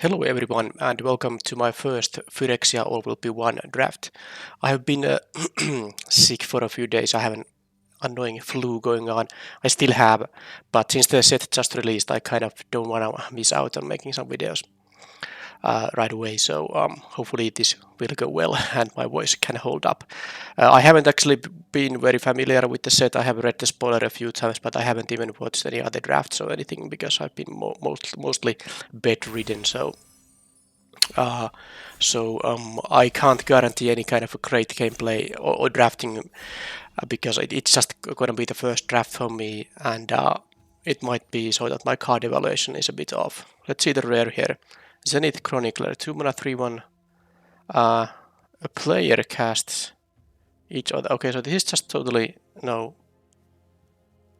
Hello everyone and welcome to my first Phyrexia All Will Be One draft. I have been sick for a few days. I have an annoying flu going on. I still have, but since the set just released, I kind of don't want to miss out on making some videos right away. So hopefully this will go well and my voice can hold up. I haven't actually been very familiar with the set. I have read the spoiler a few times, but I haven't even watched any other drafts or anything because I've been mostly bedridden. Uh, I can't guarantee any kind of a great gameplay or drafting because it's just going to be the first draft for me, and it might be so that my card evaluation is a bit off. Let's see the rare here. Zenith Chronicler, 2 mana 3/1. A player casts each other. Okay, so this is just totally no.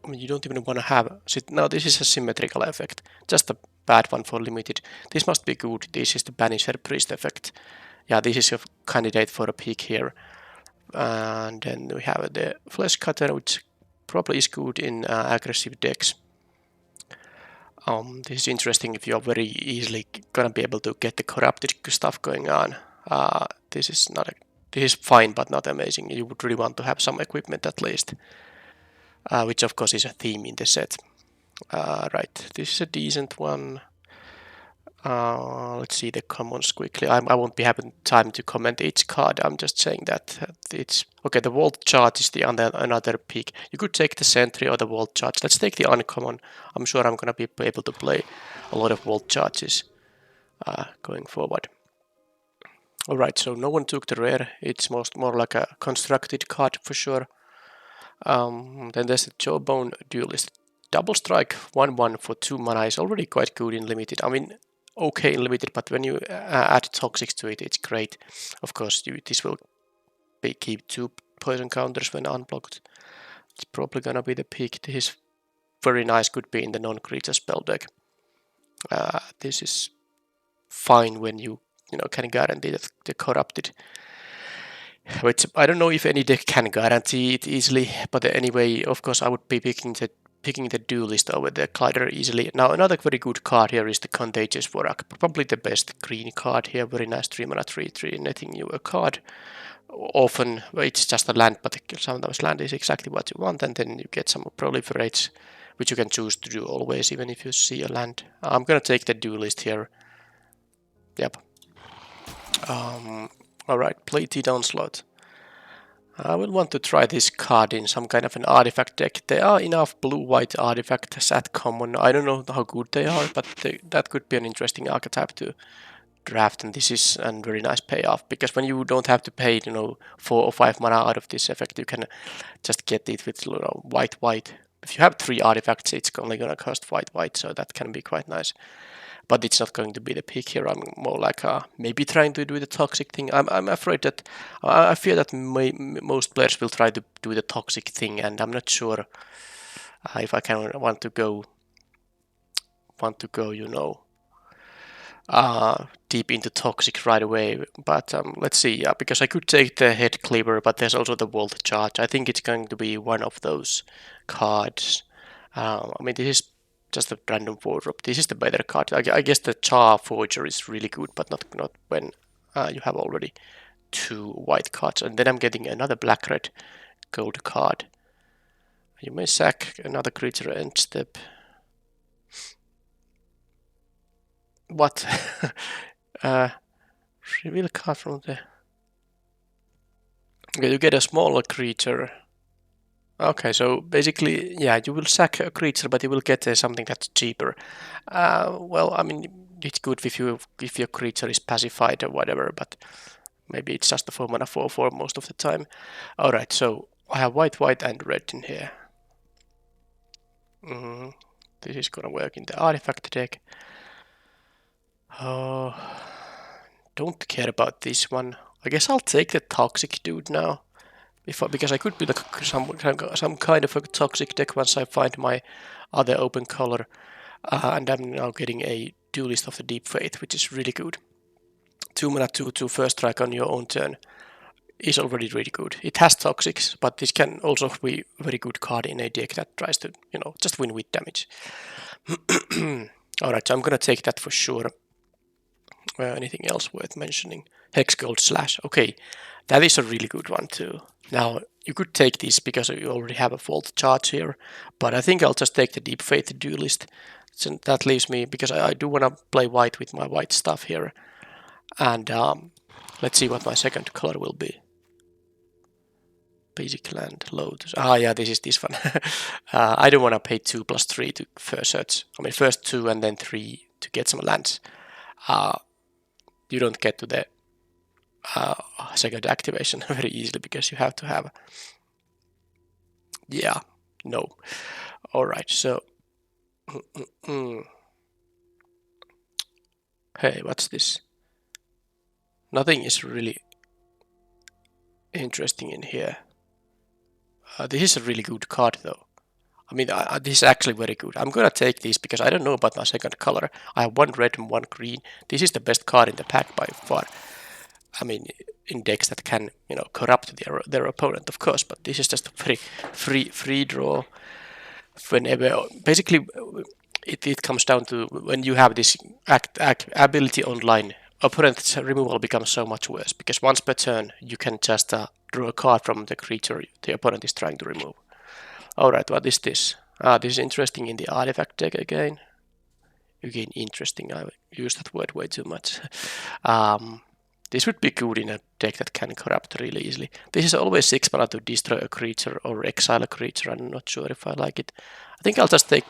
I mean, you don't even want to have. Now this is a symmetrical effect, just a bad one for limited. This must be good. This is the Banisher Priest effect. Yeah, this is a candidate for a pick here. And then we have the Flesh Cutter, which probably is good in aggressive decks. This is interesting if you are very easily gonna be able to get the corrupted stuff going on. This is not a, this is fine, but not amazing. You would really want to have some equipment at least, which of course is a theme in the set. Right, this is a decent one. Let's see the commons quickly. I won't be having time to comment each card. I'm just saying that it's okay. The Vault Charge is the another pick. You could take the Sentry or the Vault Charge. Let's take the uncommon. I'm sure I'm gonna be able to play a lot of Vault Charges going forward. All right, so no one took the rare. It's more like a constructed card for sure. Then there's the Jawbone Duelist. Double strike 1/1 for 2 mana is already quite good in limited. I mean, okay in limited, but when you add toxics to it, it's great. Of course, this will keep 2 poison counters when unblocked. It's probably gonna be the pick. This is very nice, could be in the non-creature spell deck. This is fine when you can guarantee that the corrupted. Which I don't know if any deck can guarantee it easily, but anyway, of course, I would be picking the Duelist over the Glider easily. Now, another very good card here is the Contagious Vorak, probably the best green card here. Very nice 3 mana 3/3, netting you a card. Often it's just a land, but sometimes land is exactly what you want, and then you get some proliferates, which you can choose to do always, even if you see a land. I'm gonna take the Duelist here. Yep. Alright, Plated Onslaught. I would want to try this card in some kind of an artifact deck. There are enough blue-white artifacts at common. I don't know how good they are, but that could be an interesting archetype to draft, and this is a very nice payoff, because when you don't have to pay 4 or 5 mana out of this effect, you can just get it with white. If you have 3 artifacts, it's only gonna cost white, so that can be quite nice. But it's not going to be the pick here. I'm more like maybe trying to do the toxic thing. I'm afraid that I fear that most players will try to do the toxic thing, and I'm not sure if I can want to go deep into toxic right away. But let's see. Because I could take the Head Cleaver, but there's also the Vault Charge. I think it's going to be one of those cards. I mean, this is just a random wardrobe. This is the better card. I guess the Char Forger is really good, but not when you have already 2 white cards. And then I'm getting another black-red gold card. You may sack another creature end step. What? Reveal card from the... Okay, you get a smaller creature. Okay, so basically, yeah, you will sack a creature, but you will get something that's cheaper. Well, I mean, it's good if your creature is pacified or whatever, but maybe it's just a 4 mana 4/4 most of the time. Alright, so I have white, and red in here. This is gonna work in the artifact deck. Oh, don't care about this one. I guess I'll take the toxic dude now. Because I could build some kind of a toxic deck once I find my other open color. And I'm now getting a Duelist of the Deep Faith, which is really good. 2 mana 2/2 first strike on your own turn is already really good. It has toxics, but this can also be a very good card in a deck that tries to, just win with damage. Alright, so I'm gonna take that for sure. Anything else worth mentioning? Hex Gold Slash. Okay, that is a really good one too. Now, you could take this because you already have a Vault charge here, but I think I'll just take the Deep Faith Duelist. So that leaves me, because I do want to play white with my white stuff here. And let's see what my second color will be. Basic land, load. Yeah, this is this one. I don't want to pay 2+3 to first search. I mean, first 2 and then 3 to get some lands. You don't get to the second activation very easily because you have to have. Yeah, no. Alright, so. Hey, what's this? Nothing is really interesting in here. This is a really good card though. I mean, this is actually very good. I'm gonna take this because I don't know about my second color. I have 1 red and 1 green. This is the best card in the pack by far. I mean, in decks that can, corrupt their opponent, of course. But this is just a very free draw. Whenever, basically, it comes down to when you have this ability online, opponent's removal becomes so much worse because once per turn you can just draw a card from the creature the opponent is trying to remove. Alright, what is this? This is interesting in the artifact deck again. Again, interesting. I use that word way too much. This would be good in a deck that can corrupt really easily. This is always 6 mana to destroy a creature or exile a creature. I'm not sure if I like it. I think I'll just take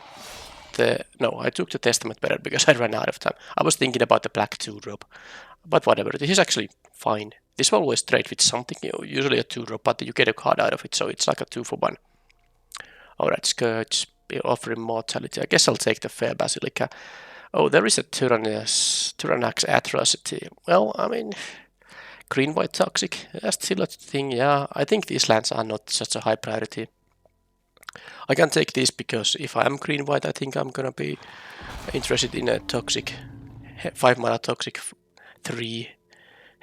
the... No, I took the Testament better because I ran out of time. I was thinking about the black 2-drop. But whatever, this is actually fine. This will always trade with something, usually a 2-drop, but you get a card out of it, so it's like a 2 for 1. Alright, Scourge, offer immortality. I guess I'll take the Fair Basilica. Oh, there is a Tyrannax Atrocity. Well, I mean, green-white toxic, that's still a thing, yeah. I think these lands are not such a high priority. I can take this because if I am green-white, I think I'm gonna be interested in a toxic, 5 mana toxic 3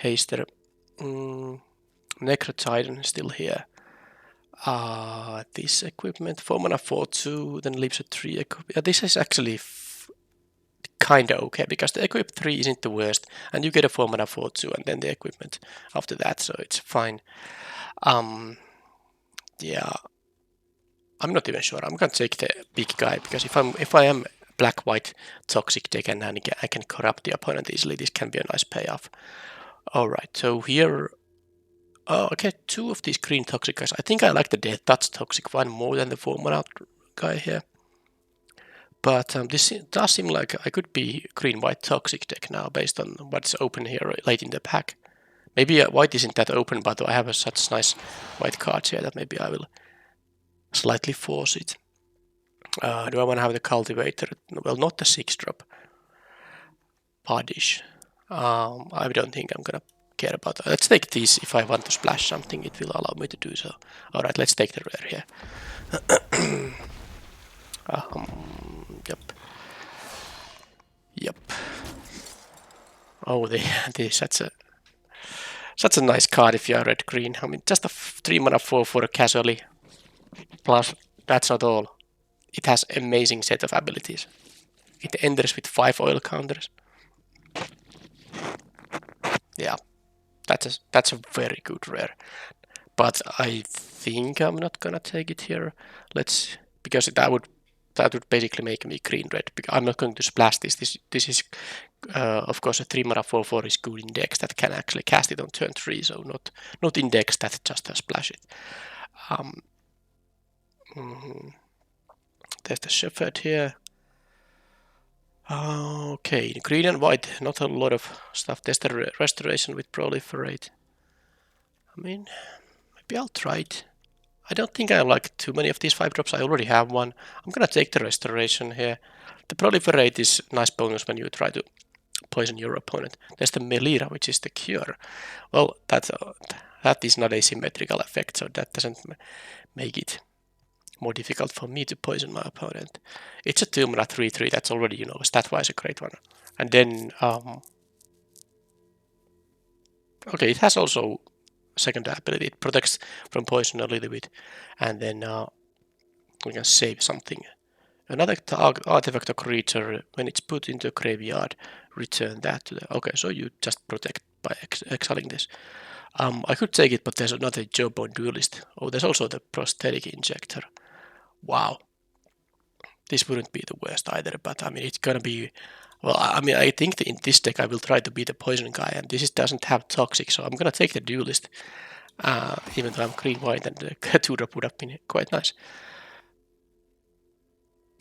haster. Necrotitan is still here. This equipment, 4 mana 4/2, then leaves a 3 equip. Yeah, this is actually kinda okay because the equip 3 isn't the worst, and you get a 4 mana 4/2 and then the equipment after that, so it's fine. Yeah, I'm not even sure. I'm gonna take the big guy because if I am black-white toxic deck and I can corrupt the opponent easily, this can be a nice payoff. Alright, so here. Okay, 2 of these green toxic guys. I think I like the Death Touch toxic one more than the 4 mana guy here. But this does seem like I could be green-white toxic deck now based on what's open here late in the pack. Maybe white isn't that open, but I have such nice white cards here that maybe I will slightly force it. Do I want to have the Cultivator? Well, not the 6-drop. Padish. I don't think I'm gonna care about that. Let's take these. If I want to splash something, it will allow me to do so. Alright, let's take the rare here. Yep. Oh, such a nice card if you are red-green. I mean, just a 3 mana 4/4 casually. Plus, that's not all. It has amazing set of abilities. It enters with 5 oil counters. Yeah. That's a very good rare, but I think I'm not gonna take it here. Because that would basically make me green red. I'm not going to splash this. This is of course a 3 mana 4/4 is good in decks that can actually cast it on turn 3. So not in decks that just splash it. There's the Shepherd here. Okay, green and white, not a lot of stuff. There's the Restoration with Proliferate. I mean, maybe I'll try it. I don't think I like too many of these 5-drops. I already have one. I'm gonna take the Restoration here. The Proliferate is a nice bonus when you try to poison your opponent. There's the Melira, which is the Cure. Well, that is not a symmetrical effect, so that doesn't make it more difficult for me to poison my opponent. It's a 2 mana 3/3. That's already, stat-wise a great one. And then, okay, it has also second ability. It protects from poison a little bit, and then we can save something Another artifact or creature, when it's put into a graveyard, return that to the... Okay, so you just protect by exiling this. I could take it, but there's another Jawbone Duelist. Oh, there's also the Prosthetic Injector. Wow. This wouldn't be the worst either, but I mean, it's gonna be... Well, I mean, I think that in this deck I will try to be the poison guy, and this doesn't have Toxic, so I'm gonna take the Duelist. Even though I'm green-white, and the 2-drop would have been quite nice.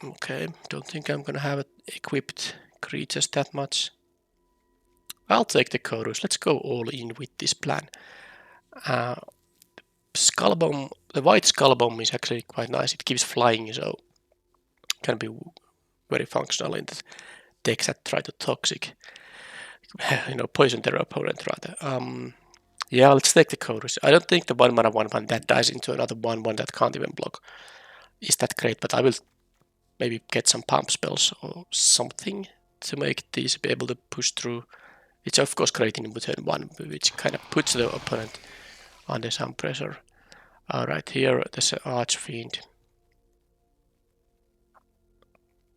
Okay, don't think I'm gonna have equipped creatures that much. I'll take the Chorus. Let's go all in with this plan. Skull Bomb, the white Skull Bomb is actually quite nice. It gives flying, so can be very functional in the decks that try to toxic, poison their opponent rather. Yeah, let's take the Chorus. I don't think the 1-mana 1/1 that dies into another 1/1 that can't even block is that great, but I will maybe get some pump spells or something to make these be able to push through. It's of course great in turn 1, which kind of puts the opponent under some pressure. Alright, here there's an Archfiend.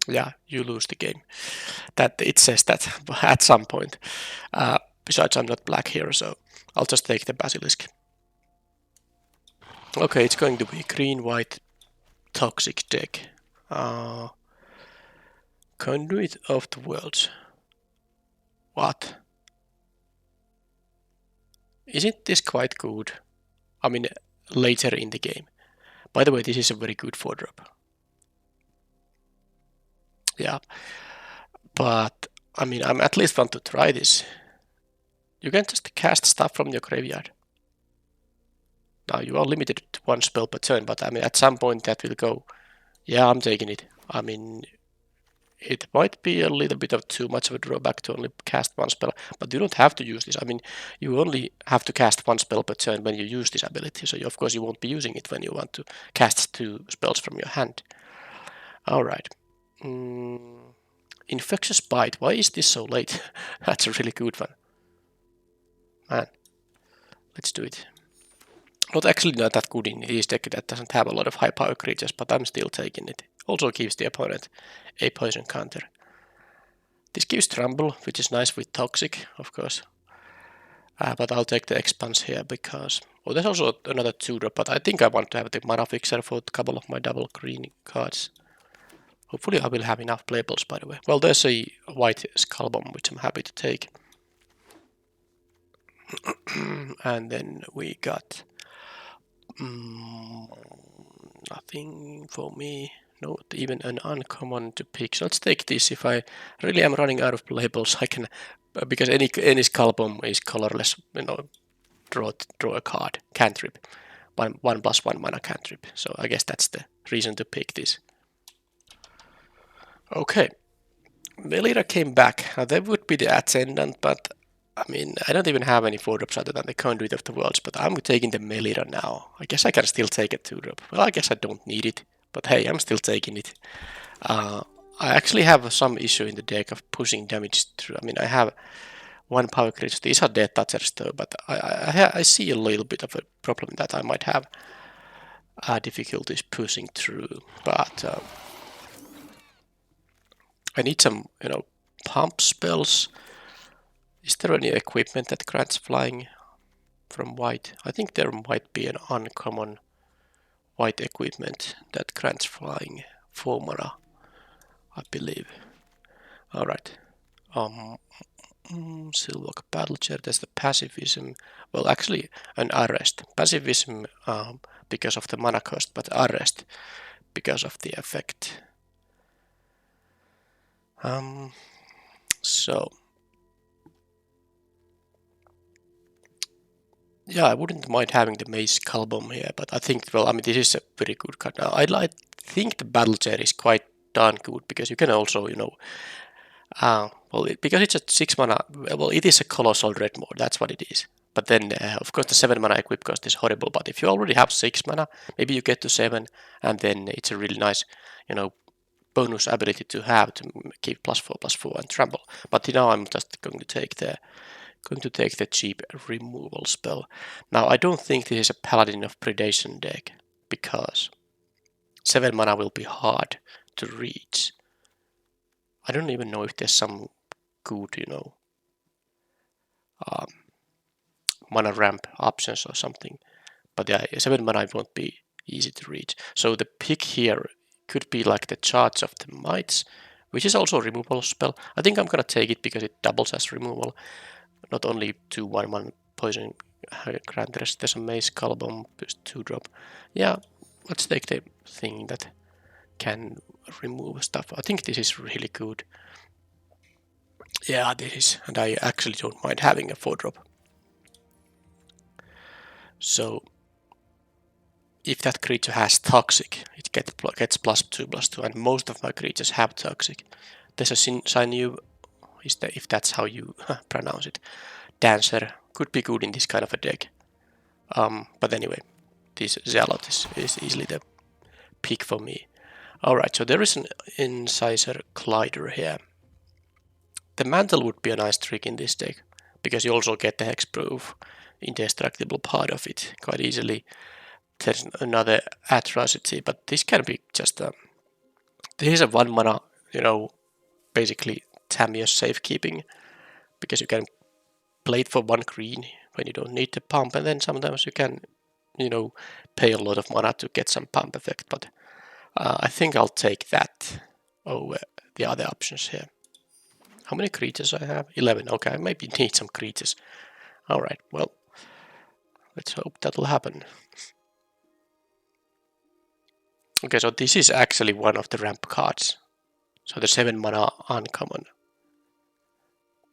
Yeah, you lose the game. That it says that at some point. Besides, I'm not black here, so I'll just take the Basilisk. Okay, it's going to be green-white toxic deck. Conduit of the Worlds. What? Isn't this quite good? I mean, later in the game. By the way, this is a very good 4-drop. Yeah. But, I mean, I at least want to try this. You can just cast stuff from your graveyard. Now, you are limited to 1 spell per turn, but I mean, at some point that will go. Yeah, I'm taking it. I mean, it might be a little bit of too much of a drawback to only cast 1 spell, but you don't have to use this. I mean, you only have to cast 1 spell per turn when you use this ability, so of course you won't be using it when you want to cast 2 spells from your hand. Alright. Infectious Bite. Why is this so late? That's a really good one. Man, let's do it. Not actually not that good in this deck that doesn't have a lot of high power creatures, but I'm still taking it. Also gives the opponent a poison counter. This gives Tremble, which is nice with Toxic, of course. But I'll take the Expanse here because... Oh, there's also another 2-drop, but I think I want to have the Mana Fixer for a couple of my double green cards. Hopefully I will have enough playables, by the way. Well, there's a white Skull Bomb, which I'm happy to take. And then we got... nothing for me. Not even an uncommon to pick. So let's take this. If I really am running out of playables, I can... Because any Skull Bomb is colorless, draw a card. Cantrip. 1/1 mana cantrip. So I guess that's the reason to pick this. Okay. Melira came back. Now there would be the Ascendant, but I mean, I don't even have any 4-drops other than the Conduit of the Worlds, but I'm taking the Melira now. I guess I can still take a 2-drop. Well, I guess I don't need it, but hey, I'm still taking it. I actually have some issue in the deck of pushing damage through. I mean, I have 1 power creature. These are dead touchers though, but I see a little bit of a problem that I might have difficulties pushing through, but I need some, pump spells. Is there any equipment that grants flying from white? I think there might be an uncommon white equipment that grants flying 4 mana, I believe. Alright. Silvok Battle Chair, there's the Pacifism. Well, actually, an Arrest. Pacifism because of the mana cost, but Arrest because of the effect. So yeah, I wouldn't mind having the Mace Skull Bomb here, but I think, well, I mean, this is a very good card. Now, I think the Battle Chair is quite darn good because you can also, because it's a 6 mana, well, it is a Colossal Dreadmore, that's what it is. But then, of course, the 7 mana equip cost is horrible, but if you already have 6 mana, maybe you get to 7, and then it's a really nice, bonus ability to have to give +4/+4 and Tremble. But now I'm just going to take the cheap removal spell. Now I don't think this is a Paladin of Predation deck because 7 mana will be hard to reach. I don't even know if there's some good, mana ramp options or something. But yeah, 7 mana won't be easy to reach. So the pick here could be like the Charge of the Mites, which is also a removal spell. I think I'm gonna take it because it doubles as removal. Not only 2/1/1 poison grant, there's a Mace Skull Bomb, 2-drop. Yeah, let's take the thing that can remove stuff. I think this is really good. Yeah, this is, and I actually don't mind having a 4-drop. So if that creature has Toxic, it gets +2/+2, and most of my creatures have Toxic. There's a Sinew, if that's how you pronounce it. Dancer could be good in this kind of a deck. But anyway, this Zealot is easily the pick for me. Alright, so there is an Incisor Glider here. The Mantle would be a nice trick in this deck, because you also get the Hexproof, indestructible part of it quite easily. There's another Atrocity, but this can be just this is a 1 mana, basically Tamiyo's safekeeping, because you can play it for 1 green when you don't need the pump, and then sometimes you can, pay a lot of mana to get some pump effect, but I think I'll take that over the other options here. How many creatures I have? 11. Okay, I maybe need some creatures. Alright, well, let's hope that'll happen. Okay, so this is actually one of the ramp cards. So the 7 mana uncommon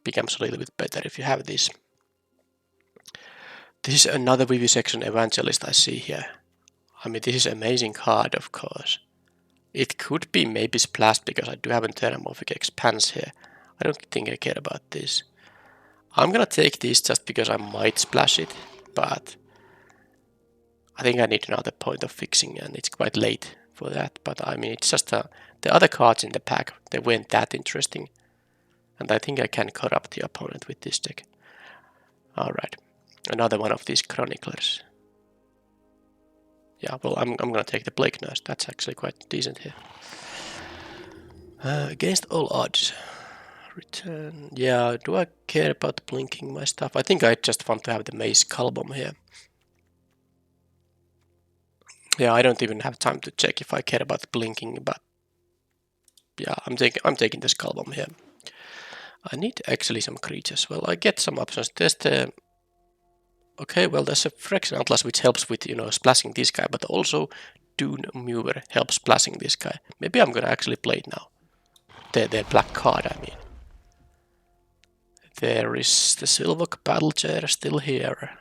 becomes a little bit better if you have this. This is another Vivisection Evangelist I see here. I mean, this is an amazing card, of course. It could be maybe splashed because I do have a Thermomorphic Expanse here. I don't think I care about this. I'm gonna take this just because I might splash it, but I think I need another point of fixing, and it's quite late for that. But I mean, it's just the other cards in the pack, they weren't that interesting. And I think I can corrupt the opponent with this deck. Alright, another one of these Chroniclers. Yeah, well, I'm gonna take the Plague Nurse. That's actually quite decent here. Against all odds. Return. Yeah, do I care about blinking my stuff? I think I just want to have the Mace Skull Bomb here. Yeah, I don't even have time to check if I care about blinking, but yeah, I'm taking the Skull Bomb here. I need actually some creatures. Well, I get some options. There's the okay, well, there's a Phyrexian Atlas which helps with, splashing this guy, but also Dune Mover helps splashing this guy. Maybe I'm gonna actually play it now. The black card, I mean. There is the Sylvok Battle Chair still here.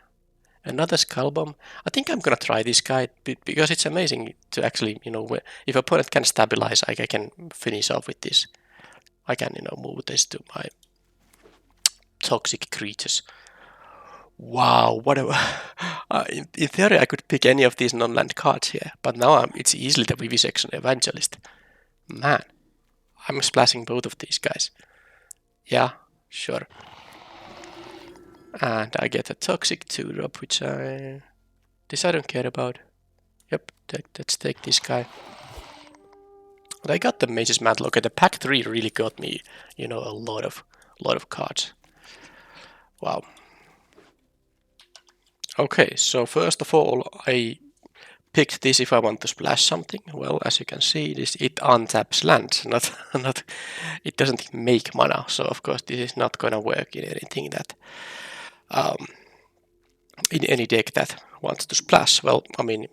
Another Skull Bomb. I think I'm gonna try this guy because it's amazing to actually, if opponent can stabilize, I can finish off with this. I can, move this to my toxic creatures. Wow, whatever. In theory, I could pick any of these non-land cards here, but now it's easily the Vivisection Evangelist. Man, I'm splashing both of these guys. Yeah, sure. And I get a Toxic 2-drop, which this I don't care about. Yep, let's take this guy. But I got the Mage's Mantle. Okay, the pack 3 really got me, a lot of cards. Wow. Okay, so first of all, I picked this if I want to splash something. Well, as you can see, it untaps lands, not it doesn't make mana. So of course, this is not gonna work in anything that in any deck that wants to splash. Well, I mean,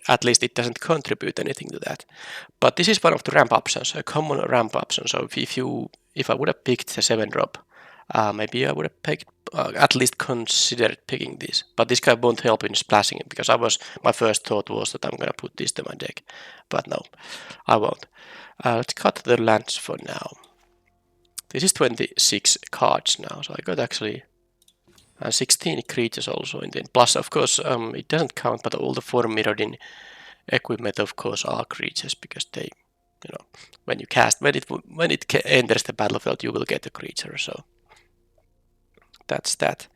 at least it doesn't contribute anything to that. But this is one of the ramp options, a common ramp option. So if I would have picked the 7-drop, maybe I would have picked, at least considered picking this. But this guy won't help in splashing it because my first thought was that I'm gonna put this to my deck. But no, I won't. Let's cut the lands for now. This is 26 cards now, so I got actually 16 creatures also in the plus. Of course, it doesn't count, but all the 4 mirrored in equipment, of course, are creatures because they, when you cast, when it enters the battlefield, you will get a creature. So that's that.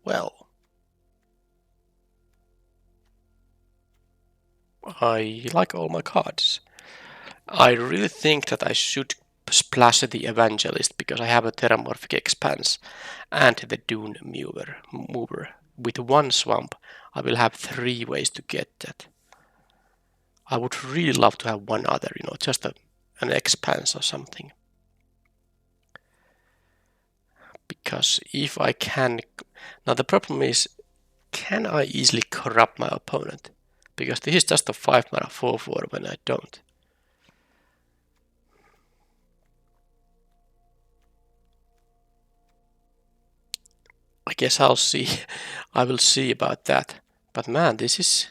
Well, I like all my cards. I really think that I should splash the Evangelist because I have a Terramorphic Expanse and the Dune Mover. With one swamp, I will have 3 ways to get that. I would really love to have one other, just an Expanse or something. Because if I can... Now the problem is, can I easily corrupt my opponent? Because this is just a 5 mana 4/4 when I don't. I guess I'll see. I will see about that. But man, this is...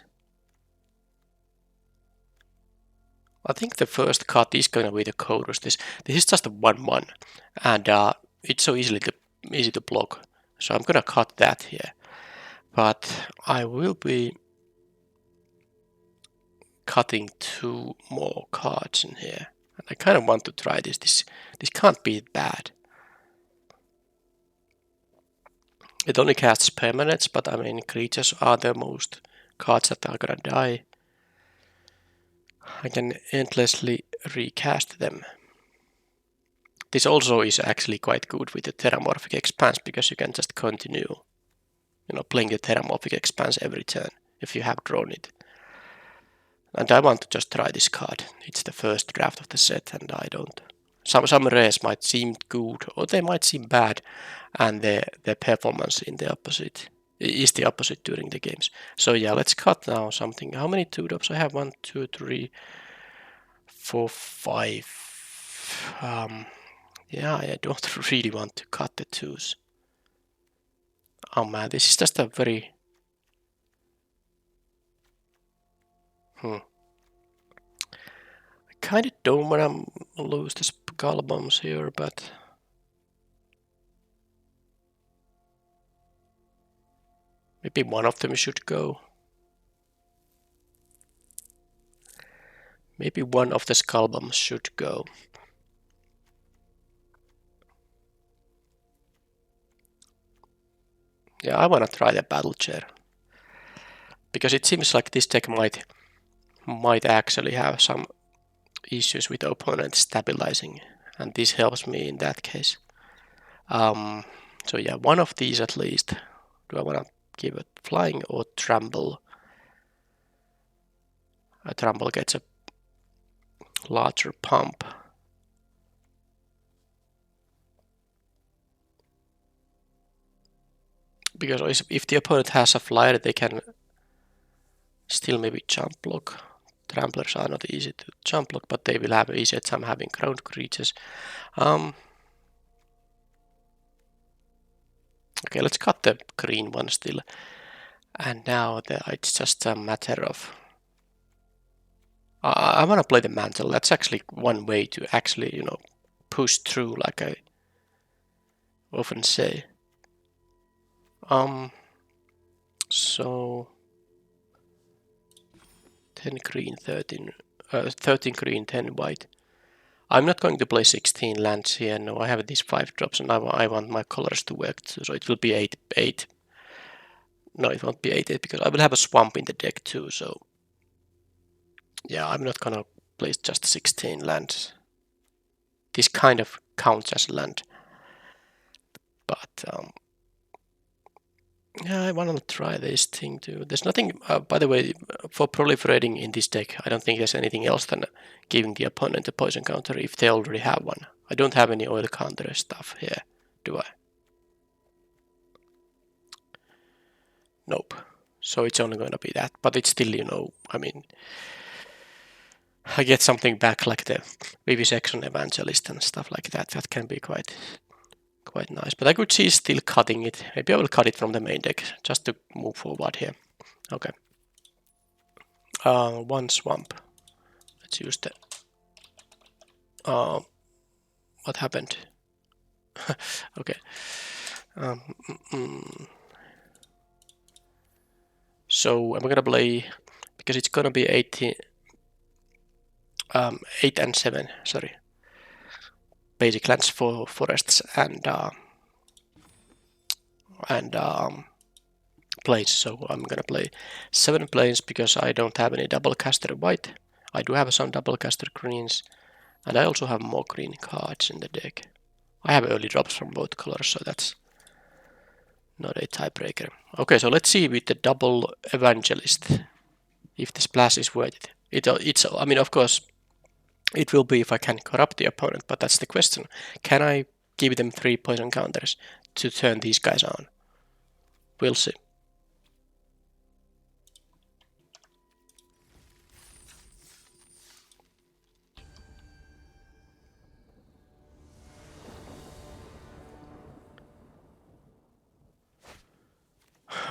I think the first card is going to be the Chorus. This is just a 1/1. And it's so easy to block. So I'm going to cut that here. But I will be cutting 2 more cards in here. And I kind of want to try this. This can't be bad. It only casts permanents, but I mean creatures are the most cards that are gonna die. I can endlessly recast them. This also is actually quite good with the Terramorphic Expanse because you can just continue, playing the Terramorphic Expanse every turn if you have drawn it. And I want to just try this card. It's the first draft of the set and I don't. Some rares might seem good or they might seem bad and their performance in the opposite is the opposite during the games. So yeah, let's cut now something. How many 2-drops I have? 1, 2, 3, 4, 5. Yeah, I don't really want to cut the 2s. Oh man, this is just a very... I kind of don't want to lose the skull bombs here, but... Maybe one of them should go. Maybe one of the skull bombs should go. Yeah, I want to try the battle chair. Because it seems like this deck might actually have some issues with the opponent stabilizing. And this helps me in that case. So yeah, one of these at least. Do I want to give it flying or trample? A trample gets a larger pump. Because if the opponent has a flyer, they can still maybe jump block. Tramplers are not easy to jump block, but they will have an easier time having ground creatures. Okay, let's cut the green one still. And now it's just a matter of... I want to play the mantle. That's actually one way to actually, push through, like I often say. So 10 green, 13 green, 10 white. I'm not going to play 16 lands here. No, I have these 5 drops, and I want my colors to work. So it will be 8. No, it won't be 8 because I will have a swamp in the deck too. So yeah, I'm not gonna place just 16 lands. This kind of counts as land, but yeah, I want to try this thing too. There's nothing, by the way, for proliferating in this deck. I don't think there's anything else than giving the opponent a poison counter if they already have one. I don't have any oil counter stuff here, do I? Nope. So it's only going to be that, but it's still, I mean, I get something back like the Vivisection Evangelist and stuff like that. That can be quite nice. But I could see still cutting it. Maybe I will cut it from the main deck just to move forward here. Okay. One swamp. Let's use the... what happened? Okay. So I'm gonna play, because it's gonna be 8 and 7, sorry. Basic lands for forests and planes, so I'm gonna play 7 planes because I don't have any double caster white. I do have some double caster greens, and I also have more green cards in the deck. I have early drops from both colors, so that's not a tiebreaker. Okay, so let's see with the double evangelist if the splash is worth it. It's I mean, of course, it will be if I can corrupt the opponent, but that's the question. Can I give them 3 poison counters to turn these guys on? We'll see.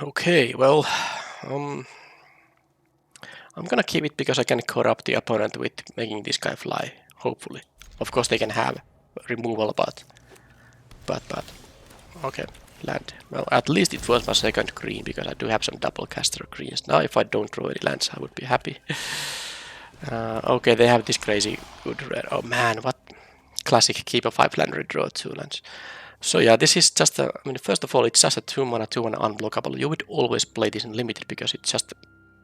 Okay, well, I'm gonna keep it because I can corrupt the opponent with making this guy fly, hopefully. Of course they can have removal, but okay, land. Well, at least it was my second green because I do have some double caster greens. Now if I don't draw any lands, I would be happy. Okay, they have this crazy good red. Oh man, what classic keep a 5 land, redraw 2 lands. So yeah, this is just a, I mean, first of all, it's just a 2 mana, 2 mana unblockable. You would always play this in limited because it just,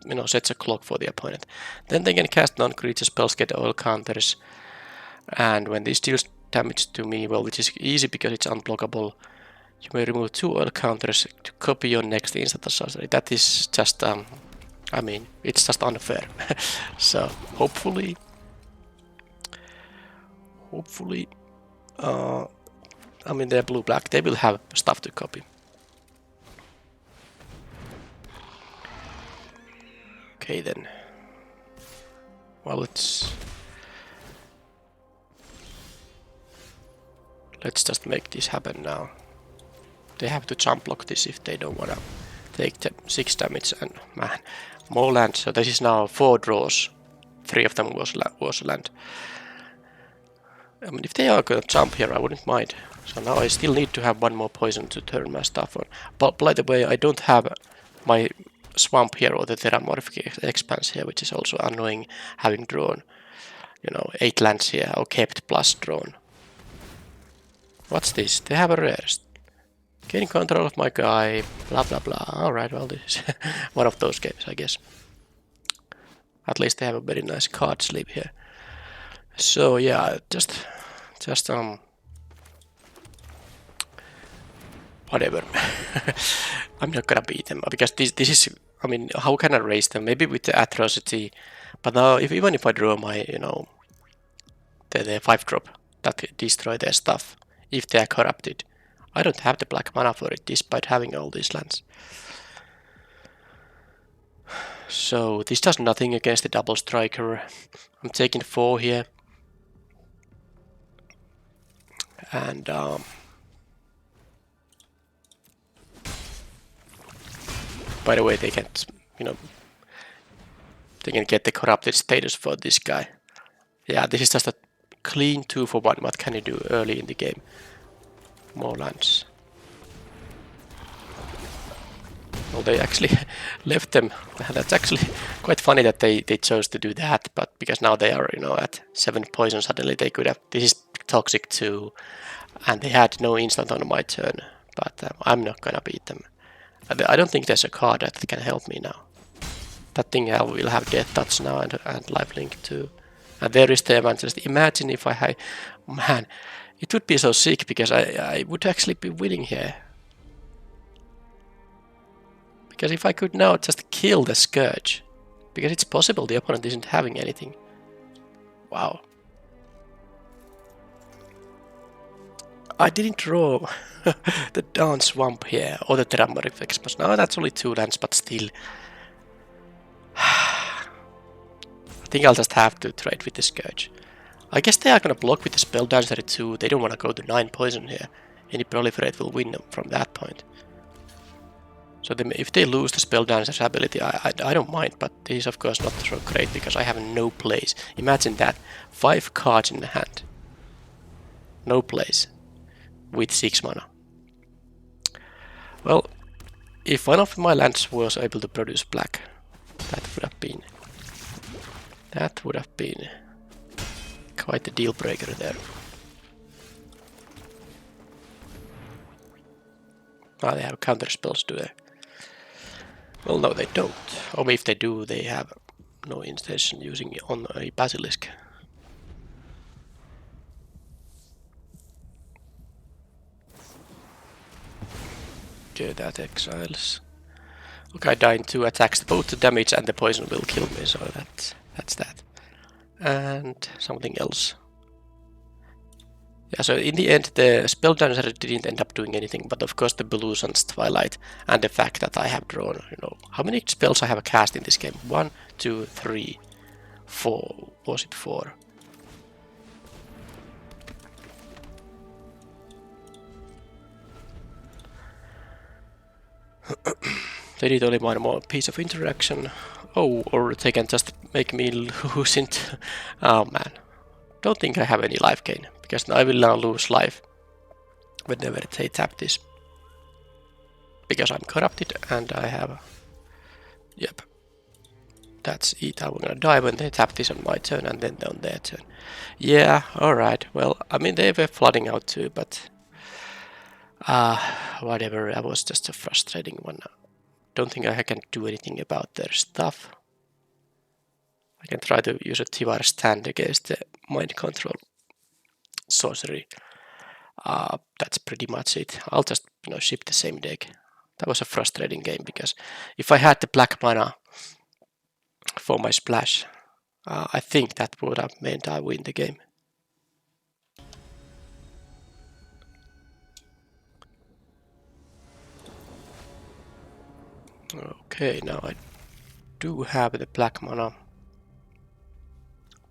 you know, sets a clock for the opponent. Then they can cast non-creature spells, get oil counters, and when this deals damage to me, well, which is easy because it's unblockable, you may remove 2 oil counters to copy your next instant or sorcery. That is just, I mean, it's just unfair. So hopefully, I mean, they're blue-black. They will have stuff to copy. Okay, then. Well, let's just make this happen now. They have to jump block this if they don't want to take the 6 damage. And man, more land. So this is now 4 draws. 3 of them was land. I mean, if they are going to jump here, I wouldn't mind. So now I still need to have 1 more poison to turn my stuff on. But by the way, I don't have my swamp here or the Terramorphic expanse here, which is also annoying having drawn, you know, 8 lands here or kept plus drawn. What's this? They have a rarest. Gaining control of my guy, blah blah blah. Alright, well, this is one of those games, I guess. At least they have a very nice card sleeve here. So yeah, just whatever. I'm not gonna beat them because this is, I mean, how can I raise them? Maybe with the atrocity, but now even if I draw my, you know, the 5-drop that could destroy their stuff if they are corrupted, I don't have the black mana for it despite having all these lands. So this does nothing against the double striker. I'm taking 4 here. And by the way, they can, you know, they can get the corrupted status for this guy. Yeah, this is just a clean 2 for 1. What can you do early in the game? More lands. Well, they actually left them. That's actually quite funny that they chose to do that, but because now they are, you know, at 7 poison, suddenly they could have, this is toxic 2, and they had no instant on my turn, but I'm not gonna beat them. I don't think there's a card that can help me now. That thing will have Death Touch now and Lifelink too. And there is the Evangelist. Imagine if I had, man, it would be so sick because I would actually be winning here. Because if I could now just kill the Scourge, because it's possible the opponent isn't having anything. Wow. I didn't draw the Dawn Swamp here, or the Terramorphic Expanse. No, that's only 2 lands, but still. I think I'll just have to trade with the Scourge. I guess they are gonna block with the Spell Dancer too. They don't want to go to 9 poison here. Any Proliferate will win them from that point. So if they lose the Spell Dancer's ability, I don't mind, but this is of course not so great because I have no plays. Imagine that, 5 cards in the hand. No plays. With 6 mana. Well, if one of my lands was able to produce black, that would have been quite a deal breaker there. Ah, they have counter spells, do they? Well, no, they don't. Or if they do, they have no intention using it on a basilisk. Okay, that exiles. Okay, I die in 2 attacks. Both the damage and the poison will kill me, so that's that. And something else. Yeah, so in the end, the spell dancer didn't end up doing anything, but of course the Blue Sun's Twilight and the fact that I have drawn, how many spells I have cast in this game? 1, 2, 3, 4. Was it 4? They need only one more piece of interaction. Oh, or they can just make me lose into... Oh man. Don't think I have any life gain, because I will now lose life whenever they tap this. Because I'm corrupted and I have... Yep. That's it. I'm gonna die when they tap this on my turn and then on their turn. Yeah, alright. Well, I mean, they were flooding out too, but... whatever. That was just a frustrating one. Don't think I can do anything about their stuff. I can try to use a Tivar stand against the mind control sorcery. That's pretty much it. I'll just ship the same deck. That was a frustrating game because if I had the black mana for my splash, I think that would have meant I win the game. Okay, now I do have the black mana.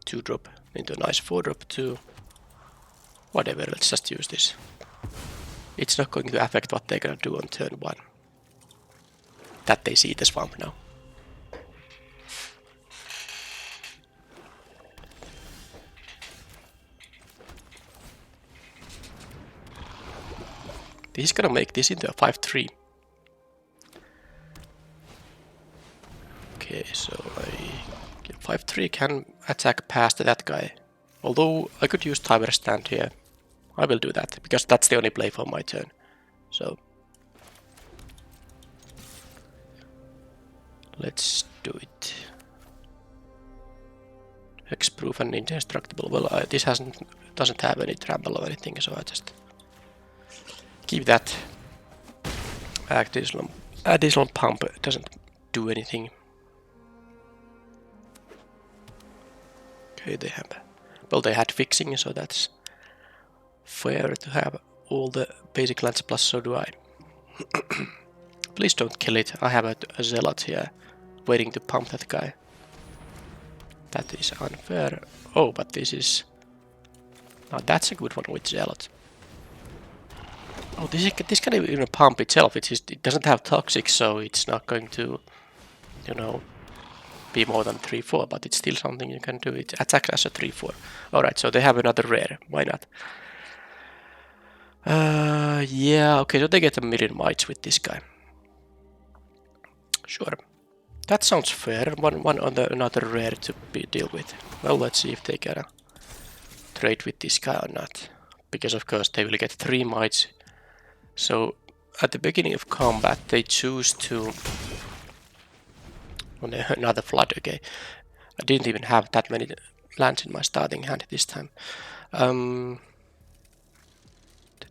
2-drop into a nice 4-drop too. Whatever, let's just use this. It's not going to affect what they're gonna do on turn 1. That they see the swamp now. This is gonna make this into a 5-3. Okay, so 5-3 can attack past that guy. Although I could use timer stand here. I will do that, because that's the only play for my turn. So let's do it. Hexproof and indestructible. Well, this doesn't have any trample or anything, so I just keep that. Additional pump doesn't do anything. Okay, they have. Well, they had fixing, so that's fair to have all the basic lands, plus so do I. Please don't kill it. I have a zealot here waiting to pump that guy. That is unfair. Oh, but this is... Now that's a good one with zealot. Oh, this can even pump itself. It doesn't have toxic, so it's not going to, be more than 3-4, but it's still something you can do. It attacks as a 3-4. Alright, so they have another rare. Why not? Yeah, okay, so they get a million mites with this guy. Sure. That sounds fair. One on another rare to deal with. Well, let's see if they can trade with this guy or not. Because of course they will get 3 mites. So at the beginning of combat they choose to... Another flood, okay. I didn't even have that many lands in my starting hand this time. The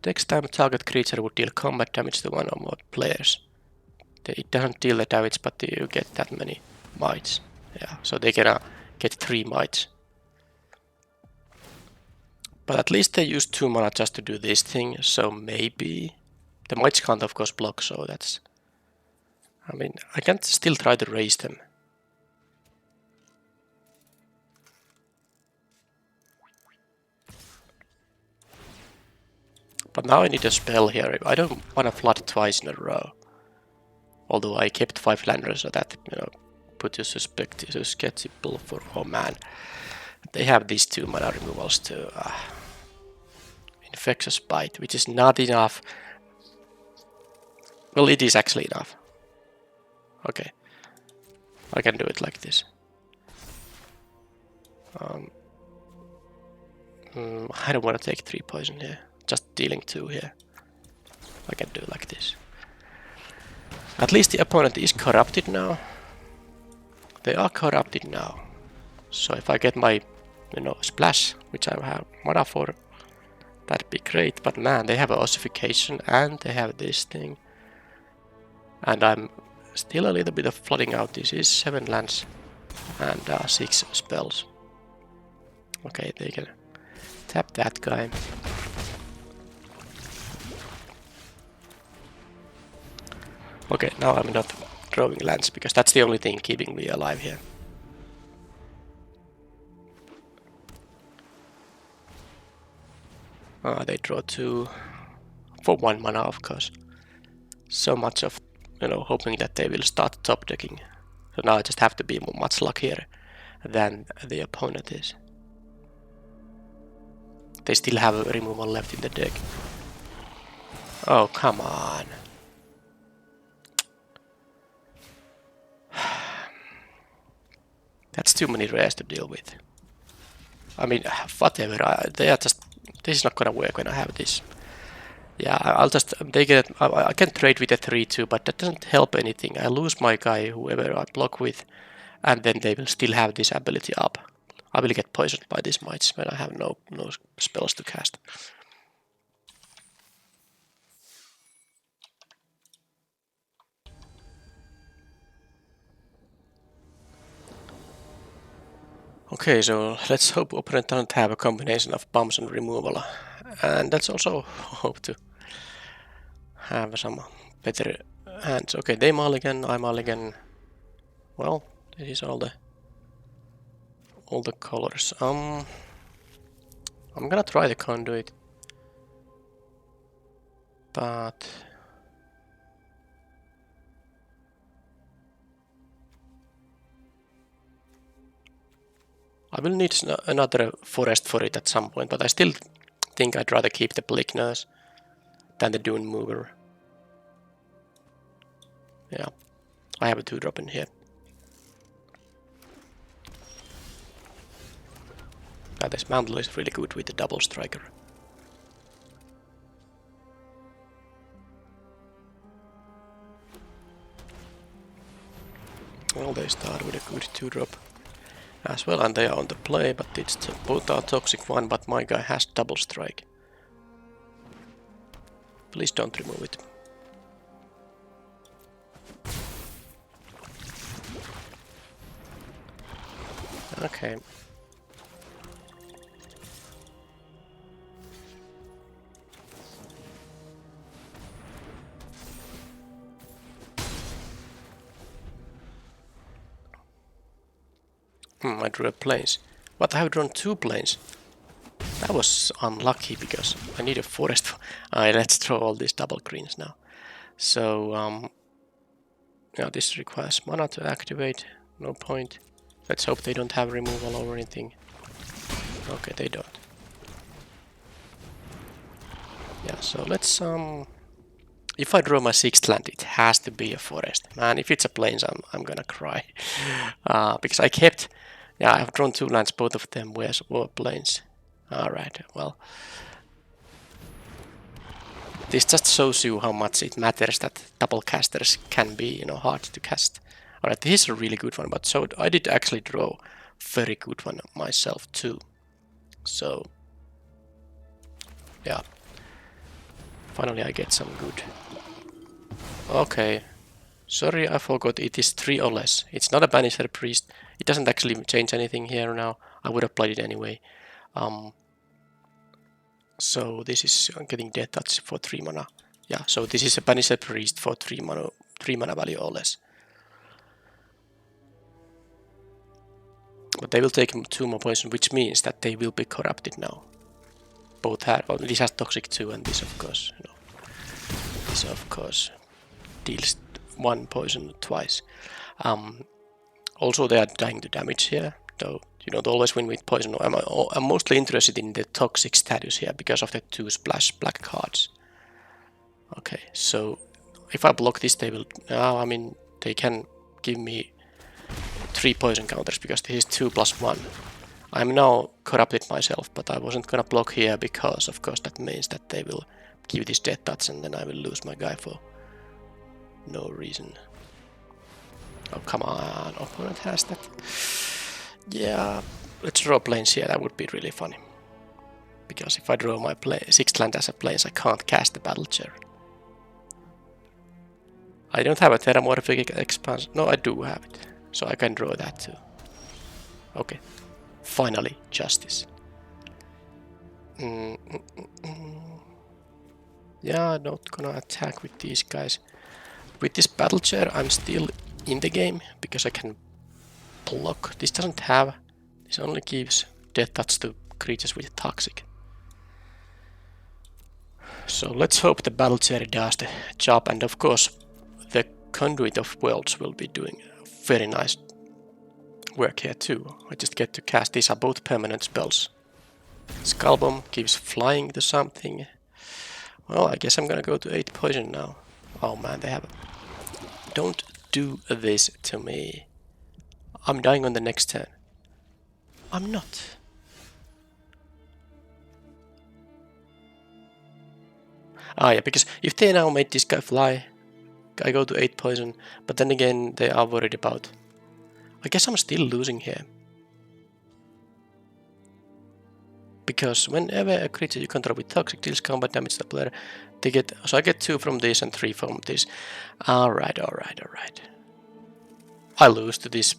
next time a target creature would deal combat damage to 1 or more players. It doesn't deal the damage, but you get that many mites. Yeah, so they can get 3 mites. But at least they used 2 mana just to do this thing, so maybe... The mites can't of course block, so that's... I mean, I can still try to raise them. But now I need a spell here. I don't want to flood twice in a row. Although I kept 5 landers, so that, put you susceptible for... Oh man. They have these 2 mana removals too. Infectious Bite, which is not enough. Well, it is actually enough. Okay. I can do it like this. I don't want to take 3 poison here. Just dealing 2 here. I can do it like this. At least the opponent is corrupted now. They are corrupted now. So if I get my, splash, which I have mana for, that'd be great. But man, they have an ossification and they have this thing. And I'm still a little bit of flooding out. This is 7 lands and 6 spells. Okay, they can tap that guy. Okay, now I'm not drawing lands because that's the only thing keeping me alive here. They draw 2 for 1 mana, of course. So much of, hoping that they will start top decking. So now I just have to be much luckier than the opponent is. They still have a removal left in the deck. Oh, come on. That's too many rares to deal with. I mean, whatever. They are just. This is not gonna work when I have this. Yeah, I'll just take it. I can trade with a 3/2, but that doesn't help anything. I lose my guy, whoever I block with, and then they will still have this ability up. I will get poisoned by these mites when I have no spells to cast. Okay, so let's hope opponent doesn't have a combination of bombs and removal. And let's also hope to have some better hands. Okay, they mulligan, I mulligan. Well, this is all the colors. I'm gonna try the conduit. But I will need another forest for it at some point, but I still think I'd rather keep the Blick Nurse than the Dune Mover. Yeah, I have a 2-drop in here. This mantle is really good with the double striker. Well, they start with a good 2-drop as well, and they are on the play, but it's both are toxic one, but my guy has double strike. Please don't remove it. Okay. I drew a plains. But I have drawn 2 plains. That was unlucky because I need a forest. Alright, let's draw all these double greens now. So, yeah, this requires mana to activate. No point. Let's hope they don't have removal or anything. Okay, they don't. Yeah, so let's if I draw my 6th land, it has to be a forest. Man, if it's a plains, I'm gonna cry. Because I kept, yeah, I've drawn 2 lands, both of them were plains. Alright, well. This just shows you how much it matters that double casters can be, hard to cast. Alright, this is a really good one, but so I did actually draw a very good one myself too. So, yeah. Finally I get some good. Okay. Sorry, I forgot it is 3 or less. It's not a Banisher Priest. It doesn't actually change anything here now. I would have played it anyway. So this is getting Death Touch for 3 mana. Yeah, so this is a Banisher Priest for 3 mana value or less. But they will take 2 more poison, which means that they will be corrupted now. Both have, well, this has Toxic 2 and this of course, this of course deals 1 poison twice. Also they are dying to damage here, though you don't always win with poison. I'm mostly interested in the toxic status here because of the 2 splash black cards. Okay, so if I block this they will, I mean they can give me 3 poison counters because this is 2+1. I'm now corrupted myself, but I wasn't gonna block here because of course that means that they will give this Death Touch and then I will lose my guy for No reason. Oh, come on. Opponent has that. Yeah. Let's draw planes here. That would be really funny. Because if I draw my 6th land as a planes, I can't cast the Battle Chair. I don't have a Terramorphic Expansion. No, I do have it. So I can draw that too. Okay. Finally, justice. Yeah, I'm not gonna attack with these guys. With this Battle Chair, I'm still in the game because I can block. This doesn't have. This only gives death touch to creatures with toxic. So let's hope the Battle Chair does the job, and of course the Conduit of Worlds will be doing very nice work here too. I just get to cast. These are both permanent spells. Skull Bomb gives flying to something. Well, I guess I'm gonna go to 8 poison now. Oh man, they have. Don't do this to me. I'm dying on the next turn. I'm not. Ah yeah, because if they now made this guy fly, I go to 8 poison, but then again they are worried about. I guess I'm still losing here. Because whenever a creature you control with toxic deals combat damage to the player, they get. So I get 2 from this and 3 from this. Alright. I lose to this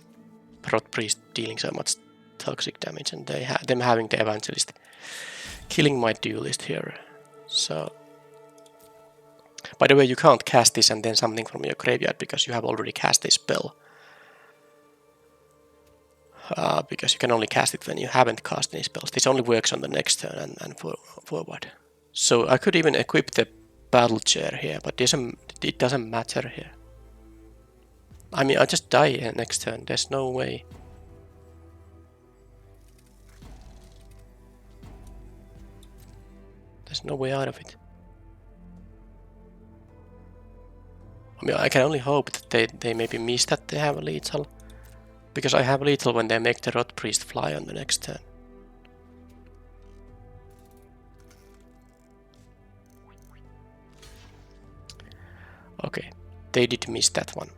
Rot Priest dealing so much toxic damage, and them having the Evangelist killing my duelist here. So. By the way, you can't cast this and then something from your graveyard because you have already cast this spell. Because you can only cast it when you haven't cast any spells. This only works on the next turn and forward. So I could even equip the Battle Chair here, but it doesn't matter here. I mean, I just die next turn. There's no way. There's no way out of it. I mean, I can only hope that they maybe miss that they have a lethal. Because I have lethal when they make the Rot Priest fly on the next turn. Okay, they did miss that one.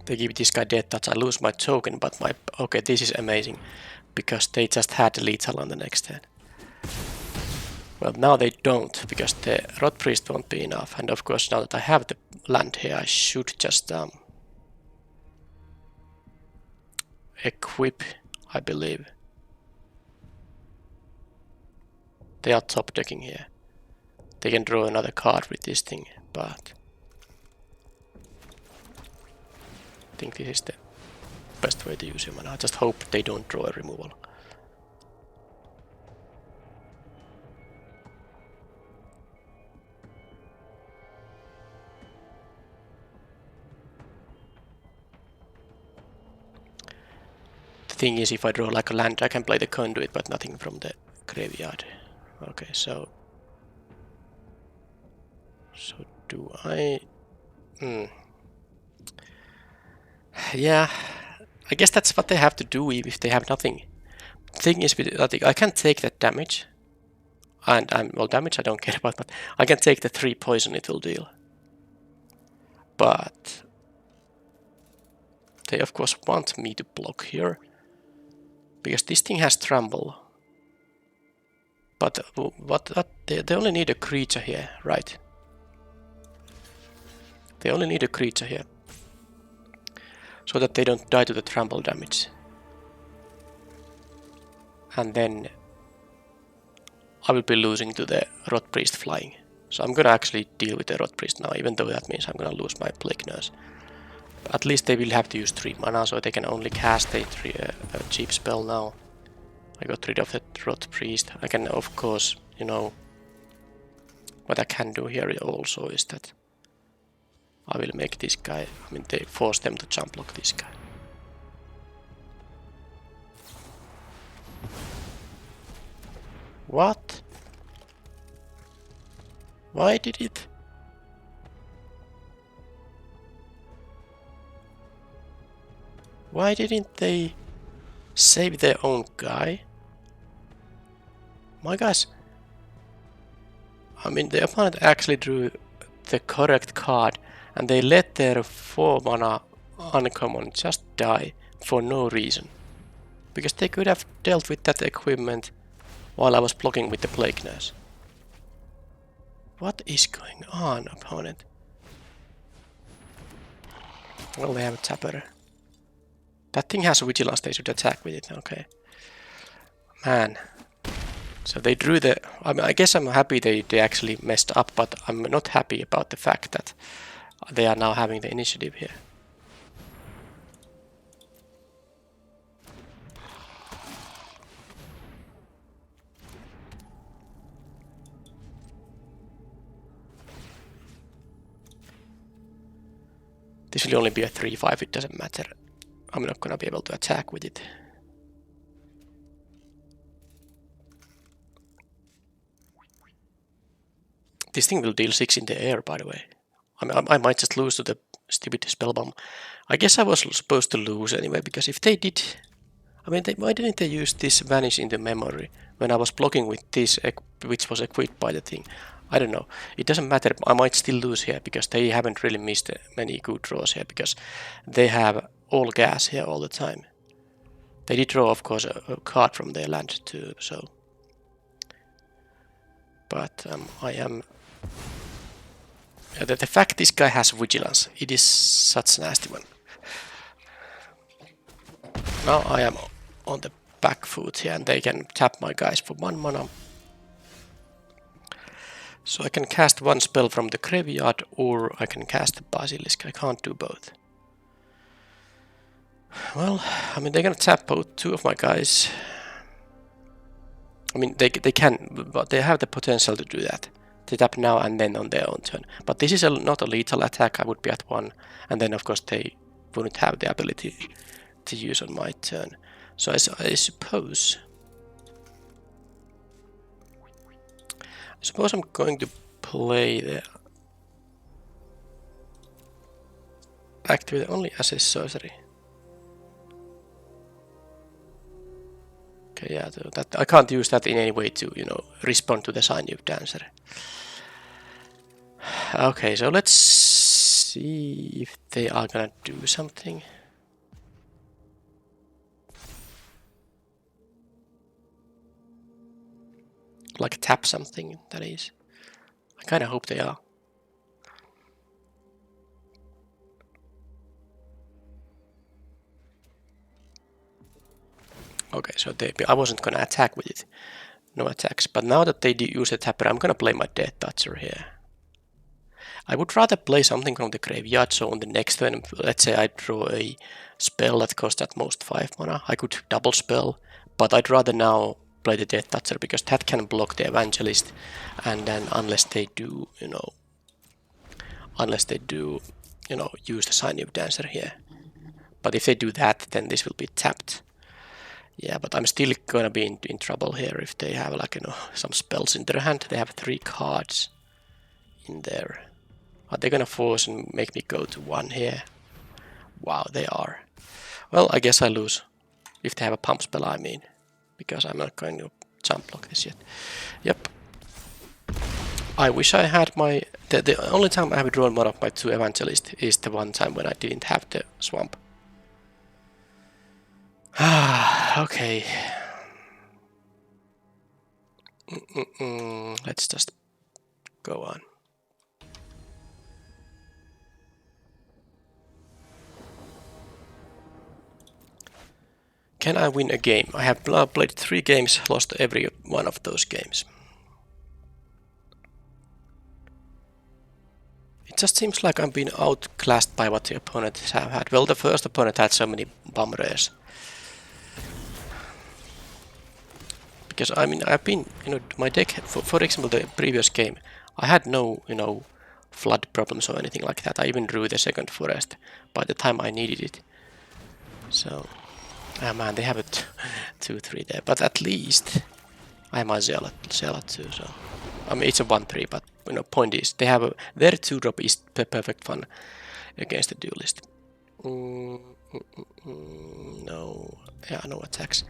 They give this guy death touch, I lose my token, but my... Okay, this is amazing. Because they just had lethal on the next turn. Well, now they don't, because the Rot Priest won't be enough. And of course, now that I have the land here, I should just equip, I believe. They are top decking here. They can draw another card with this thing, but I think this is the best way to use him, and I just hope they don't draw a removal. The thing is, if I draw like a land, I can play the Conduit, but nothing from the graveyard. Okay, so do I... Yeah, I guess that's what they have to do if they have nothing. The thing is, I can't take that damage. And well, damage I don't care about, but I can take the 3 poison it will deal. But they of course want me to block here. Because this thing has trample. But they only need a creature here, right? They only need a creature here. So that they don't die to the trample damage. And then I will be losing to the Rot Priest flying. So I'm gonna actually deal with the Rot Priest now, even though that means I'm gonna lose my Plague Nurse. But at least they will have to use 3 mana, so they can only cast a cheap spell now. I got rid of the Rot Priest. I can, of course, you know, what I can do here also is that I will make this guy, I mean, they force them to jump block this guy. What? Why did it? Why didn't they save their own guy? My guys, I mean, the opponent actually drew the correct card and they let their 4 mana uncommon just die for no reason. Because they could have dealt with that equipment while I was blocking with the Plague Nurse. What is going on, opponent? Well, they have a tapper. That thing has vigilance, they should attack with it, okay. Man. So they drew the... I mean, I guess I'm happy they actually messed up, but I'm not happy about the fact that they are now having the initiative here. This will only be a 3-5, it doesn't matter. I'm not gonna be able to attack with it. This thing will deal 6 in the air, by the way. I mean, I might just lose to the stupid spellbomb. I guess I was supposed to lose anyway, because if they did... I mean, why didn't they use this vanish into memory when I was blocking with this, which was equipped by the thing? I don't know. It doesn't matter. I might still lose here, because they haven't really missed many good draws here, because they have all gas here all the time. They did draw, of course, a card from their land too, so... But I am... The fact this guy has vigilance, it is such a nasty one. Now I am on the back foot here, and they can tap my guys for 1 mana. So I can cast 1 spell from the graveyard, or I can cast the Basilisk. I can't do both. Well, I mean, they're gonna tap both 2 of my guys. I mean, they can, but they have the potential to do that. They tap now and then on their own turn. But this is not a lethal attack, I would be at 1. And then of course they wouldn't have the ability to use on my turn. So I suppose I'm going to play the... Activate only as a sorcery. Okay, yeah, that I can't use that in any way to, you know, respond to the Sinew Dancer. Okay, so let's see if they are gonna do something. Like tap something, that is. I kinda hope they are. Okay, so I wasn't gonna attack with it. No attacks. But now that they use the tapper, I'm gonna play my Death Toucher here. I would rather play something from the graveyard, so on the next turn, let's say I draw a spell that costs at most 5 mana. I could double spell, but I'd rather now play the Death Toucher, because that can block the Evangelist, and then unless they do, you know, use the Sinew Dancer here. But if they do that, then this will be tapped. Yeah, but I'm still gonna be in trouble here if they have, like, you know, some spells in their hand. They have 3 cards in there. Are they gonna force and make me go to 1 here? Wow, they are. Well, I guess I lose. If they have a pump spell, I mean. Because I'm not going to jump block this yet. Yep. I wish I had my... The only time I have drawn one of my 2 Evangelists is the one time when I didn't have the swamp. Ah, okay. Let's just go on. Can I win a game? I have now played 3 games, lost every one of those games. It just seems like I'm being outclassed by what the opponents have had. Well, the first opponent had so many bum rares. Because, I mean, I've been, you know, my deck, for example, the previous game, I had no, you know, flood problems or anything like that. I even drew the second forest by the time I needed it. So, oh man, they have a 2-3 there, but at least I am a zealot too, so... I mean, it's a 1-3, but, you know, point is, they have their 2-drop is the perfect fun against the duelist. No, yeah, no attacks.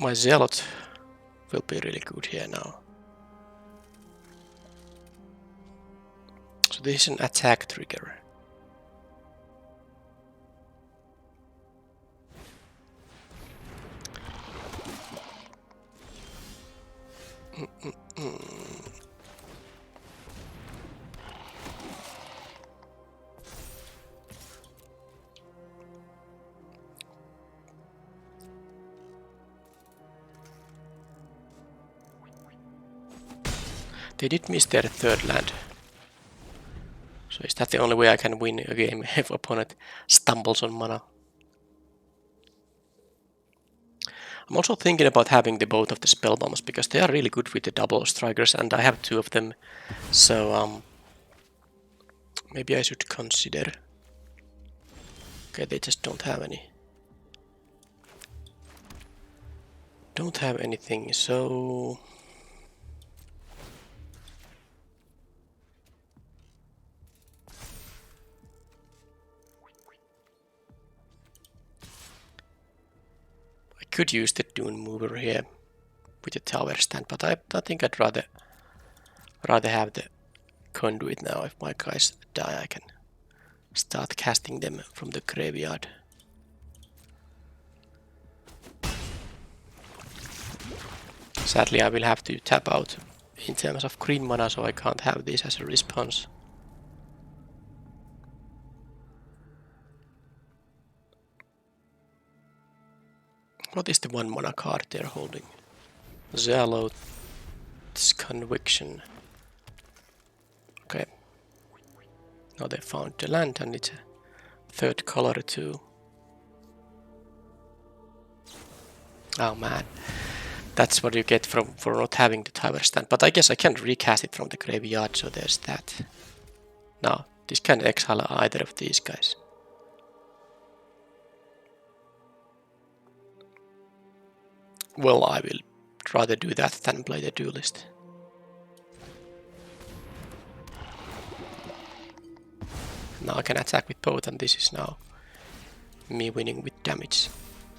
My zealot will be really good here now. So this is an attack trigger. They did miss their third land. So is that the only way I can win a game if opponent stumbles on mana? I'm also thinking about having the both of the spell bombs because they are really good with the double strikers and I have 2 of them. So maybe I should consider. Okay, they just don't have any. Don't have anything, so I could use the Dune Mover here with the tower stand, but I think I'd rather have the conduit now. If my guys die, I can start casting them from the graveyard. Sadly, I will have to tap out in terms of green mana, so I can't have this as a response. What is the 1 mana card they're holding? Zealot's Conviction. Okay. Now they found the land and it's a 3rd color too. Oh man. That's what you get for not having the tower stand. But I guess I can't recast it from the graveyard, so there's that. Now, this can't exile either of these guys. Well, I will rather do that than play the duelist. Now I can attack with both, and this is now me winning with damage.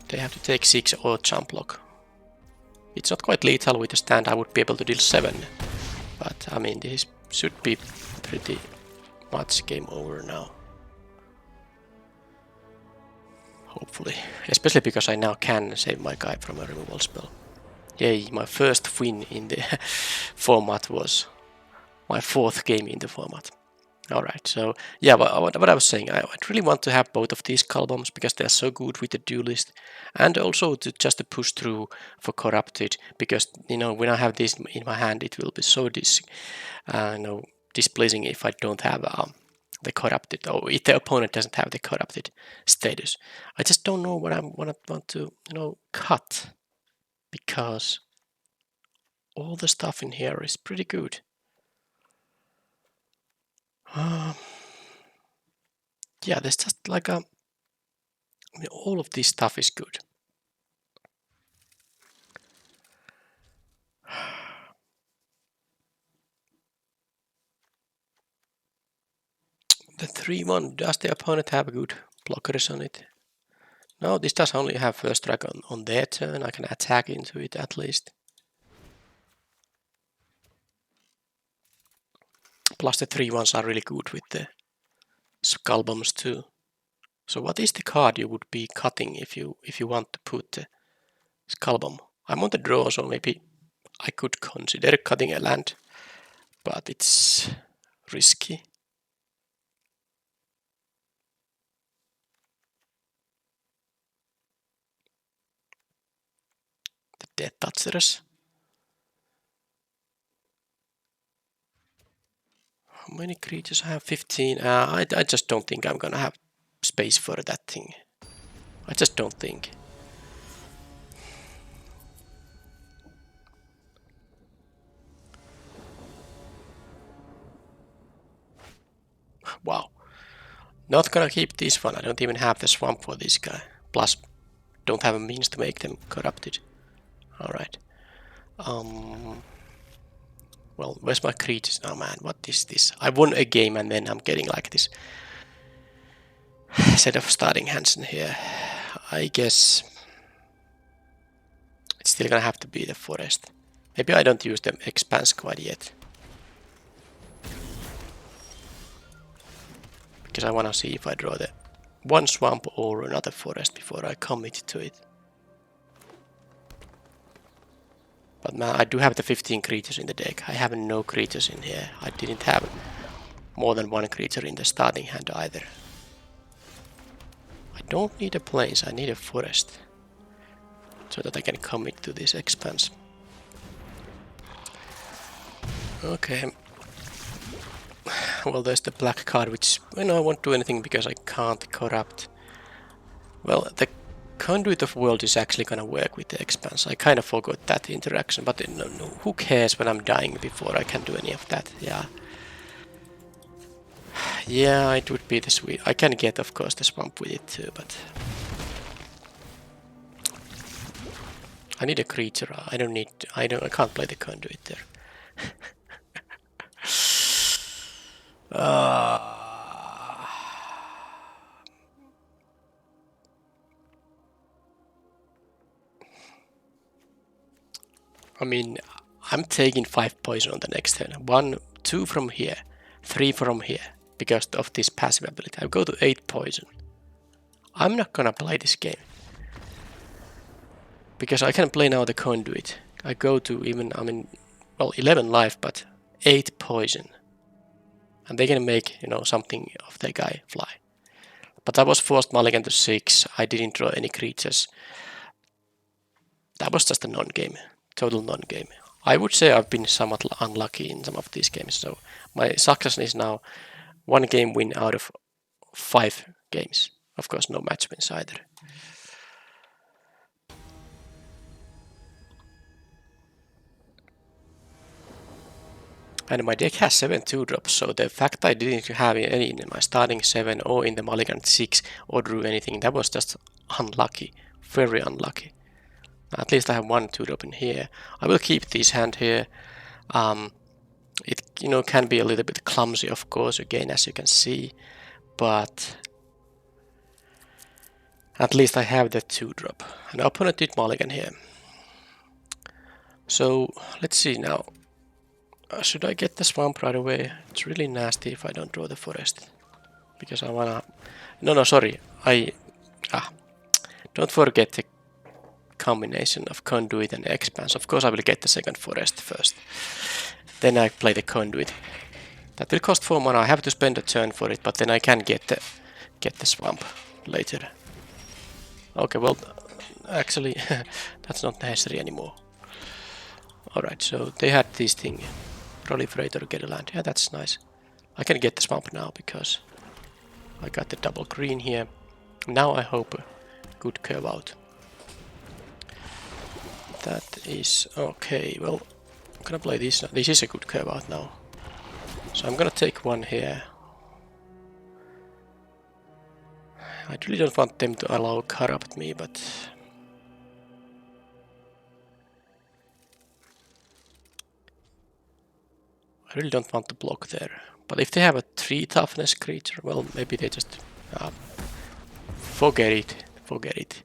They have to take 6 or jump block. It's not quite lethal with the stand, I would be able to deal 7. But I mean, this should be pretty much game over now. Hopefully. Especially because I now can save my guy from a removal spell. Yay, my first win in the format was my 4th game in the format. Alright, so yeah, what I was saying, I really want to have both of these Skull Bombs because they're so good with the duelist, and also to push through for Corrupted, because when I have this in my hand, it will be so displeasing if I don't have the Corrupted, or if the opponent doesn't have the Corrupted status. I just don't know what I want to cut, because all the stuff in here is pretty good. Yeah, there's just like all of this stuff is good. The 3-1, does the opponent have good blockers on it? No, this does only have first strike on their turn. I can attack into it at least. Plus the 3-1s are really good with the Skull Bombs too. So what is the card you would be cutting if you want to put the Skull Bomb? I'm on the draw, so maybe I could consider cutting a land, but it's risky. The Death Touchers. How many creatures? I have 15. I just don't think I'm gonna have space for that thing. I just don't think. Wow. Not gonna keep this one. I don't even have the swamp for this guy. Plus, don't have a means to make them corrupted. Alright. Well, where's my creatures? Oh man, what is this? I won a game and then I'm getting like this set of starting hands in here. I guess it's still gonna have to be the forest. Maybe I don't use the expanse quite yet. because I want to see if I draw the one swamp or another forest before I commit to it. But now I do have the 15 creatures in the deck. I have no creatures in here. I didn't have more than one creature in the starting hand either. I don't need a plains, I need a forest. So that I can commit to this expanse. Okay. Well, there's the black card, which I won't do anything because I can't corrupt. Well, the Conduit of World is actually gonna work with the expanse. I kind of forgot that interaction, but no, who cares when I'm dying before I can do any of that? Yeah. Yeah, it would be the sweet. I can get, of course, the swamp with it too, but I need a creature. I can't play the Conduit there. I mean, I'm taking 5 poison on the next turn. 1, 2 from here, 3 from here, because of this passive ability. I go to 8 poison. I'm not gonna play this game. Because I can play now the Conduit. I go to even, 11 life, but 8 poison. And they can make, something of the guy fly. But I was forced mulligan to 6. I didn't draw any creatures. That was just a non-game. Total non-game. I would say I've been somewhat unlucky in some of these games. So my success is now 1 game win out of 5 games. Of course, no match wins either. And my deck has 7 2-drops, so the fact I didn't have any in my starting 7 or in the mulligan 6 or drew anything, that was just unlucky. Very unlucky. At least I have 1 2-drop in here. I will keep this hand here. It can be a little bit clumsy, of course, again, as you can see, but at least I have the 2-drop. And opponent did mulligan here. So let's see now. Should I get the swamp right away? It's really nasty if I don't draw the forest. Because I wanna... No, sorry. Don't forget the combination of Conduit and Expanse. Of course I will get the second forest first. Then I play the Conduit. That will cost 4 mana. I have to spend a turn for it, but then I can get the swamp later. Okay, well, actually, that's not necessary anymore. Alright, so they had this thing. Proliferator, get a land. Yeah, that's nice. I can get the swamp now because I got the double green here. Now I hope a good curve out. That is okay. Well, I'm gonna play this now. This is a good curve out now. So I'm gonna take 1 here. I really don't want them to allow corrupt me, but I really don't want to block there. But if they have a 3 toughness creature, well, maybe they just forget it.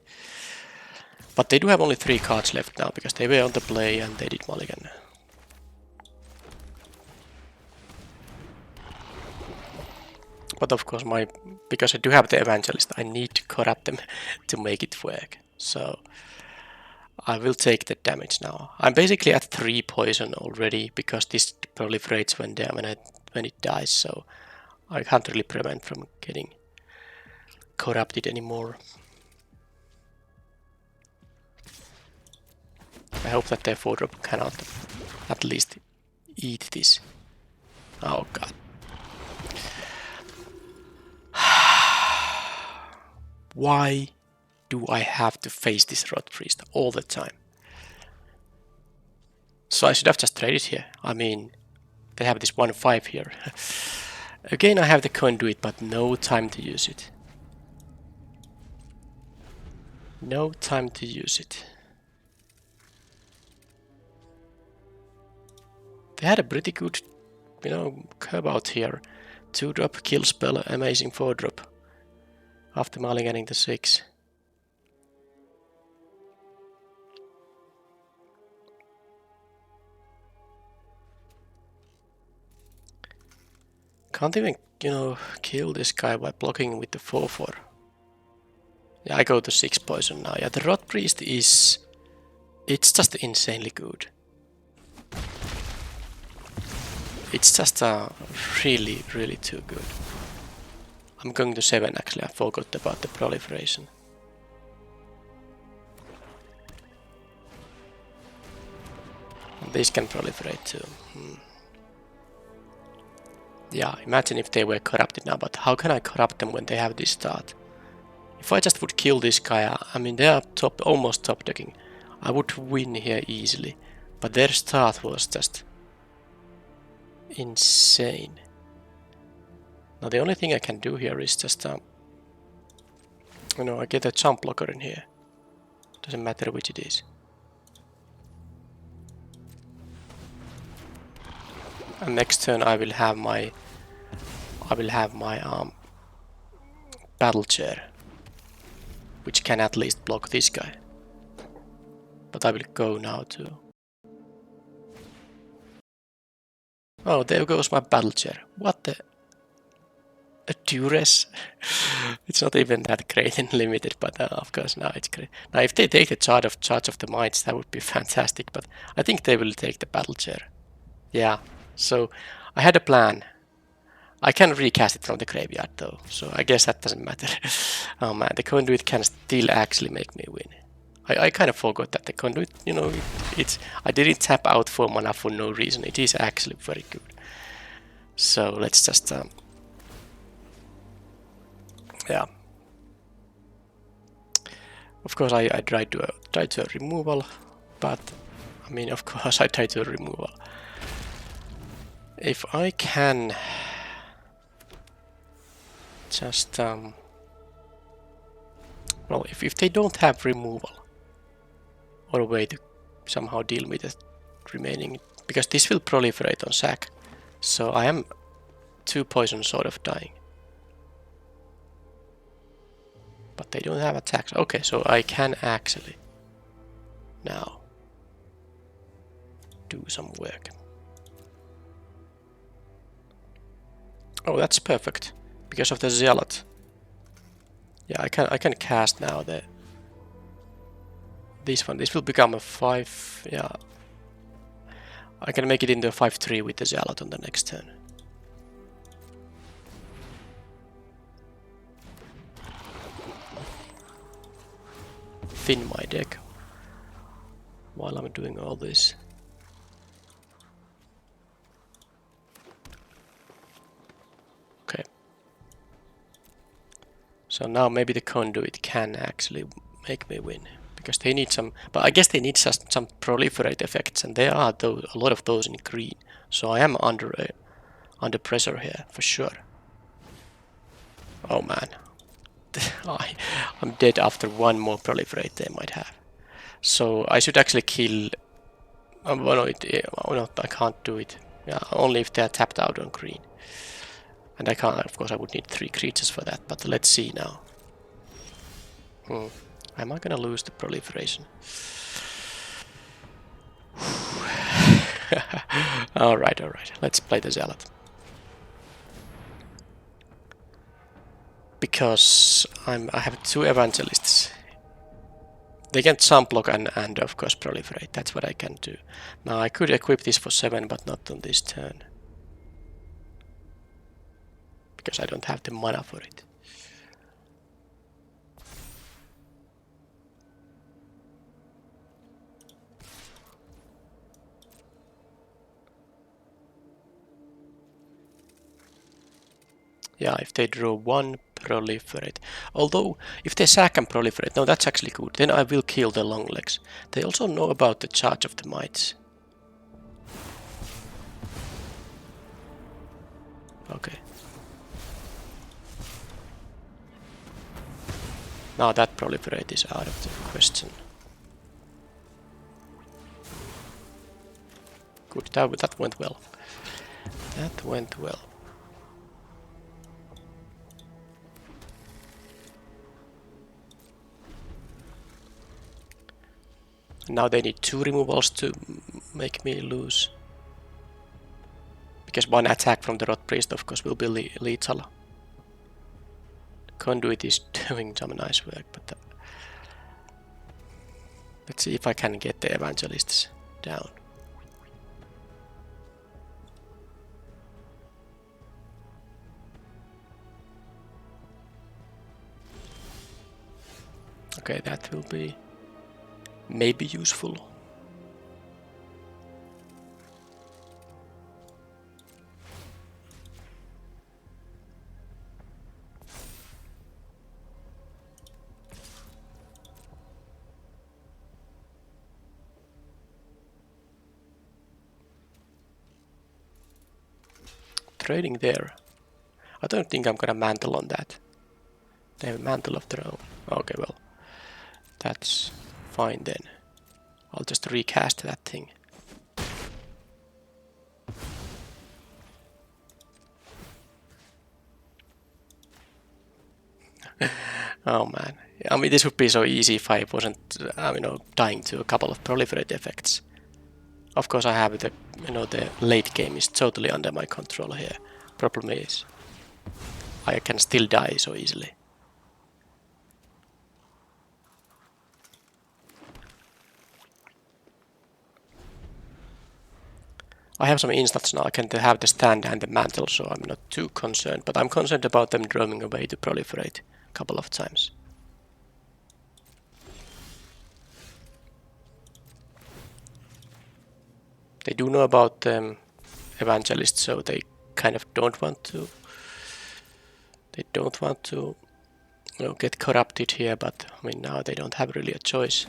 But they do have only 3 cards left now because they were on the play and they did mulligan. But of course, because I do have the Evangelist, I need to corrupt them to make it work. So I will take the damage now. I'm basically at 3 poison already because this proliferates when it dies, so I can't really prevent from getting corrupted anymore. I hope that their 4-drop cannot at least eat this. Oh god. Why do I have to face this Rot Priest all the time? So I should have just traded here. I mean, they have this 1-5 here. Again, I have the Conduit, but no time to use it. No time to use it. They had a pretty good, curve out here. 2-drop, kill spell, amazing 4-drop. After mulliganing the 6. Can't even you know, kill this guy by blocking with the 4/4. Yeah, I go to 6 poison now. Yeah, the Rot Priest is... It's just insanely good. It's just really, really too good. I'm going to 7 actually, I forgot about the proliferation. And these can proliferate too. Yeah, imagine if they were corrupted now, but how can I corrupt them when they have this start? If I just would kill this guy, I mean they are almost top decking. I would win here easily, but their start was just insane. Now the only thing I can do here is just, you know, I get a jump blocker in here. Doesn't matter which it is. And next turn I will have my battle chair, which can at least block this guy. But I will go now too. Oh, there goes my battle chair. What the? A duress? It's not even that great in limited, but of course now it's great. Now if they take the charge of the mites, that would be fantastic, but I think they will take the battle chair. Yeah, so I had a plan. I can recast it from the graveyard though, so I guess that doesn't matter. Oh man, the conduit can still actually make me win. I kind of forgot that the conduit, you know, I didn't tap out 4 mana for no reason. It is actually very good. So let's just yeah. Of course I tried to a removal, but I mean of course I tried to a removal. If I can just well, if they don't have removal or a way to somehow deal with the remaining, because this will proliferate on sack, so I am 2 poison sort of dying. But they don't have attacks. Okay, so I can actually now do some work. Oh, that's perfect because of the zealot. Yeah, I can cast now this one. This will become a 5. Yeah, I can make it into a 5/3 with the zealot on the next turn. Thin my deck while I'm doing all this. Okay. So now maybe the conduit can actually make me win, because they need some, but I guess they need just some proliferate effects, and there are a lot of those in green. So I am under pressure here for sure. Oh man, I'm dead after 1 more proliferate they might have. So I should actually kill. Well, no, I can't do it. Yeah, only if they are tapped out on green. And I can't, of course, I would need 3 creatures for that, but let's see now. Am I gonna lose the proliferation? Alright, let's play the zealot. Because I have 2 evangelists. They can jump block and of course proliferate. That's what I can do. Now I could equip this for 7, but not on this turn, because I don't have the mana for it. Yeah, if they draw 1, proliferate. Although, if they sack and proliferate, no, that's actually good. Then I will kill the long legs. They also know about the charge of the mites. Okay. Now that proliferate is out of the question. Good, that went well. That went well. Now they need 2 removals to make me lose. Because one attack from the Rot Priest, of course, will be lethal. Conduit is doing some nice work, but let's see if I can get the Evangelists down. Okay, that will be maybe useful. Trading there. I don't think I'm gonna mantle on that. They have a mantle of their own. Okay, well, that's fine then. I'll just recast that thing. Oh man. I mean, this would be so easy if I wasn't, dying to a couple of proliferate effects. Of course, I have the, the late game is totally under my control here. Problem is, I can still die so easily. I have some instants now. I can have the stand and the mantle, so I'm not too concerned. But I'm concerned about them roaming away to proliferate a couple of times. They do know about evangelists, so they kind of don't want to. They don't want to, get corrupted here. But I mean, now they don't have really a choice.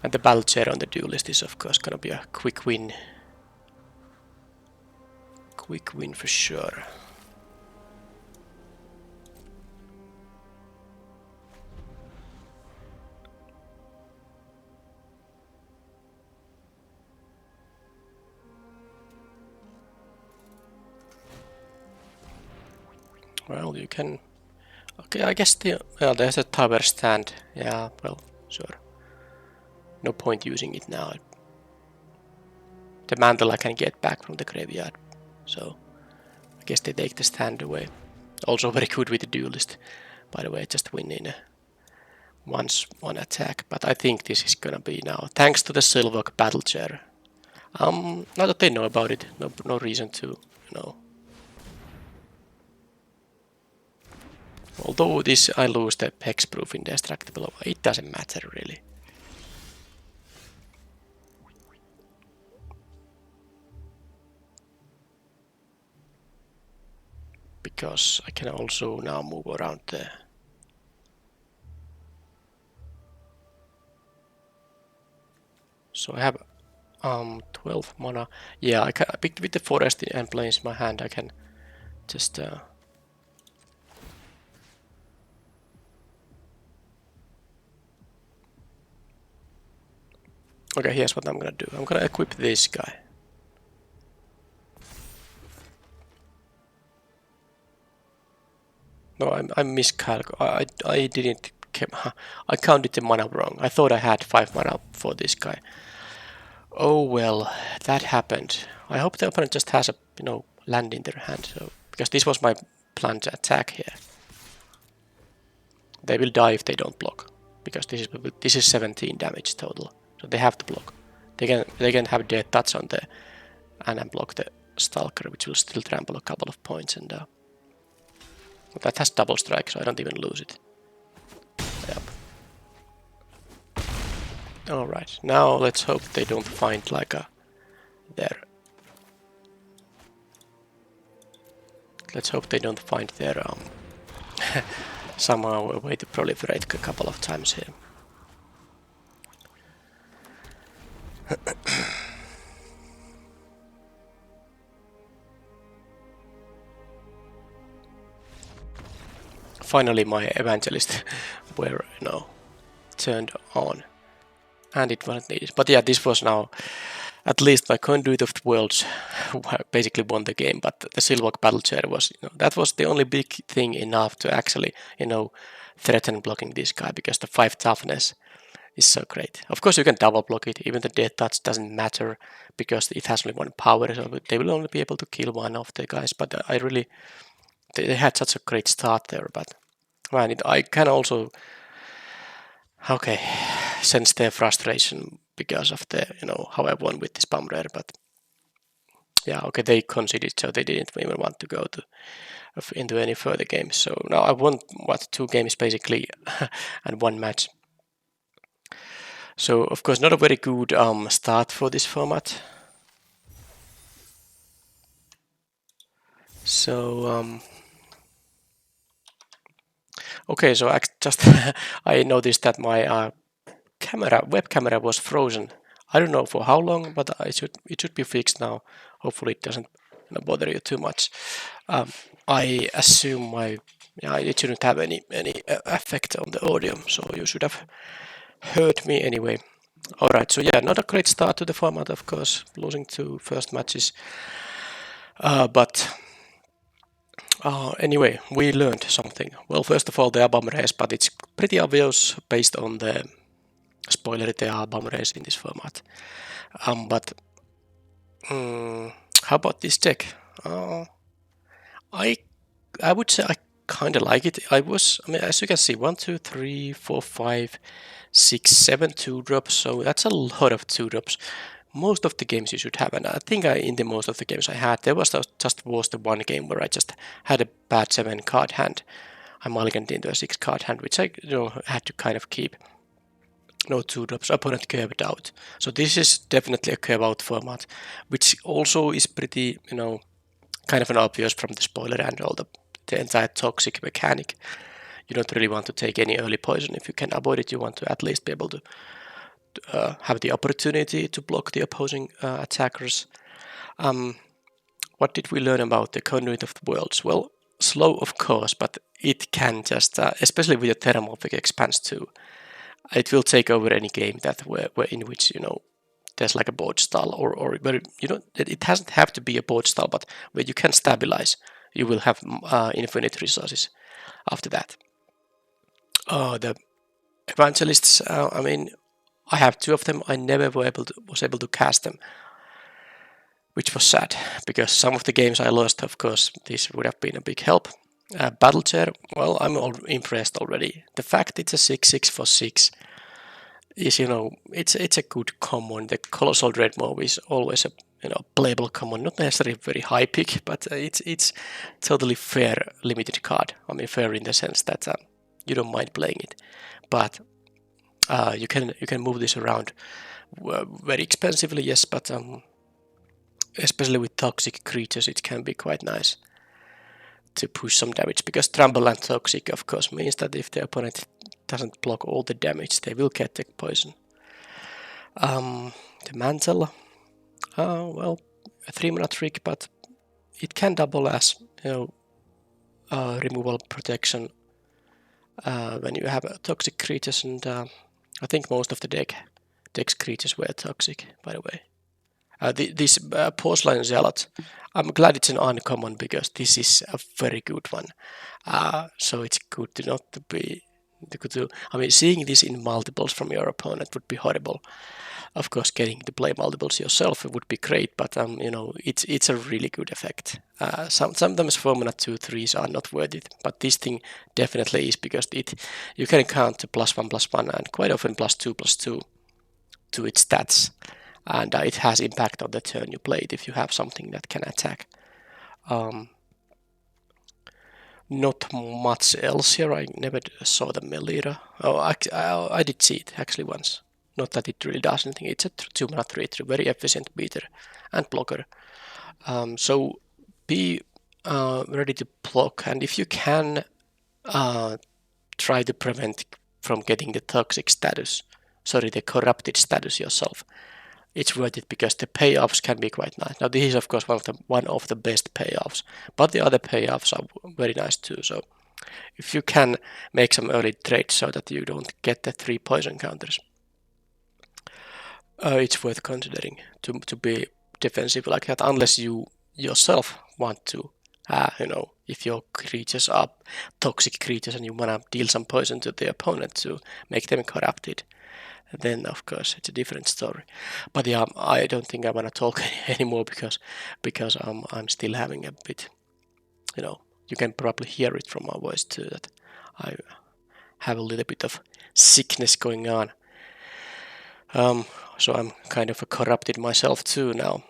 And the battle chair on the duelist is of course gonna be a quick win. Quick win for sure. Well, you can. Okay, I guess there's a tower stand. Yeah, well, sure. No point using it now. The mantle I can get back from the graveyard, so I guess they take the stand away. Also very good with the duelist, by the way, just winning one attack. But I think this is gonna be now, thanks to the Silvok battle chair. Now that they know about it, no reason to, Although this I lose the hexproof indestructible, it doesn't matter really. Because I can also now move around the. So I have 12 mana. Yeah, I picked with the forest and plains in my hand. I can just okay, here's what I'm gonna do. I'm gonna equip this guy. No, I miscalculated. I didn't. I counted the mana wrong. I thought I had 5 mana for this guy. Oh well, that happened. I hope the opponent just has a land in their hand. So because this was my plan to attack here. They will die if they don't block, because this is 17 damage total. So they have to block. They can have death touch on the and block the stalker, which will still trample a couple of points, and but that has double strike, so I don't even lose it. Yep. Alright, now let's hope they don't find like let's hope they don't find their somehow a way to proliferate a couple of times here. Finally my evangelist were turned on, and it wasn't needed. But yeah, this was now At least my Conduit of the Worlds basically won the game, but the Silvok Battle Chair was, that was the only big thing enough to actually, threaten blocking this guy, because the 5 toughness is so great. Of course, you can double block it. Even the death touch doesn't matter because it has only 1 power, so they will only be able to kill one of the guys. But they had such a great start there. But man, I can also, sense their frustration because of the, how I won with this bomb rare. But yeah, they conceded, so they didn't even want to go into any further games. So now I won 2 games basically and 1 match. So of course not a very good start for this format. So so I just I noticed that my web camera was frozen. I don't know for how long, but it should be fixed now. Hopefully it doesn't bother you too much. I assume it shouldn't have any effect on the audio, so you should have heard me anyway. Alright, so yeah, not a great start to the format, of course, losing 2 first matches. But anyway, we learned something. Well, first of all, there are bomb rares, but it's pretty obvious based on the spoiler there are bomb rares in this format. But how about this deck? I would say I kind of like it. As you can see, 1, 2, 3, 4, 5, 6, 7 2-drops. So that's a lot of 2-drops. Most of the games you should have, and I think in the most of the games I had, there was the one game where I just had a bad 7-card hand. I mulliganed into a 6-card hand, which I had to kind of keep. No 2-drops, opponent curved out. So this is definitely a curve out format, which also is pretty, kind of an obvious from the spoiler and all the entire toxic mechanic. You don't really want to take any early poison. If you can avoid it, you want to at least be able to have the opportunity to block the opposing attackers. What did we learn about the Conduit of the Worlds? Well, slow of course, but it can just, especially with the Thermorphic Expanse too, it will take over any game that in which there's like a board stall or where it doesn't have to be a board stall, but where you can stabilize, you will have infinite resources after that. The Evangelists, I have 2 of them. I never was able to cast them, which was sad because some of the games I lost, of course, this would have been a big help. Battle Chair, well, I'm impressed already. The fact it's a 6/6 for 6 is, it's a good common. The Colossal Dreadmaw is always a playable common, not necessarily very high pick, but it's totally fair limited card. Fair in the sense that you don't mind playing it, but you can move this around very expensively, yes, but especially with toxic creatures, it can be quite nice to push some damage, because Trample and Toxic, of course, means that if the opponent doesn't block all the damage, they will get the poison. The Mantle, well, a 3-mana trick, but it can double as removal protection when you have toxic creatures, and I think most of the deck's creatures were toxic, by the way. This Porcelain Zealot, I'm glad it's an uncommon because this is a very good one. So it's good to not to be. Seeing this in multiples from your opponent would be horrible. Of course, getting to play multiples yourself would be great, but it's a really good effect. Sometimes 4-mana 2/3s are not worth it, but this thing definitely is, because you can count to +1/+1 and quite often +2/+2 to its stats. And it has impact on the turn you play it if you have something that can attack. Not much else here. I never saw the Melira. I did see it actually once. Not that it really does anything. It's a 2-mana 3/3, very efficient beater and blocker. So be ready to block, and if you can, try to prevent from getting the toxic status. The corrupted status yourself. It's worth it because the payoffs can be quite nice. Now this is of course one of the best payoffs, but the other payoffs are very nice too. So if you can make some early trades so that you don't get the 3 poison counters. it's worth considering to be defensive like that, unless you yourself want to. If your creatures are toxic creatures and you want to deal some poison to the opponent to make them corrupted, then of course it's a different story. But yeah, I don't think I want to talk anymore because I'm still having a bit, you can probably hear it from my voice too, that I have a little bit of sickness going on. So I'm kind of corrupted myself too now.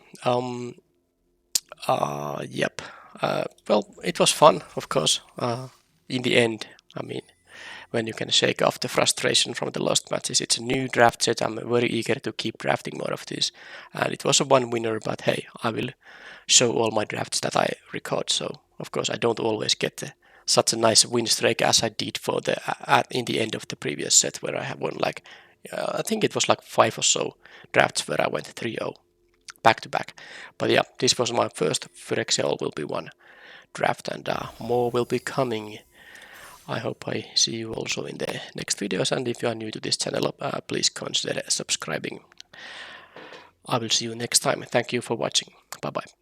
Yep. Well, it was fun, of course. In the end, I mean, when you can shake off the frustration from the lost matches, it's a new draft set. I'm very eager to keep drafting more of these. And it was a one winner, but hey, I will show all my drafts that I record. So, of course, I don't always get such a nice win streak as I did for in the end of the previous set, where I have won like, I think it was like 5 or so drafts where I went 3-0 back to back. But yeah, this was my first Phyrexia All Will Be One draft, and more will be coming. I hope I see you also in the next videos, and if you are new to this channel, please consider subscribing. I will see you next time. Thank you for watching. Bye bye.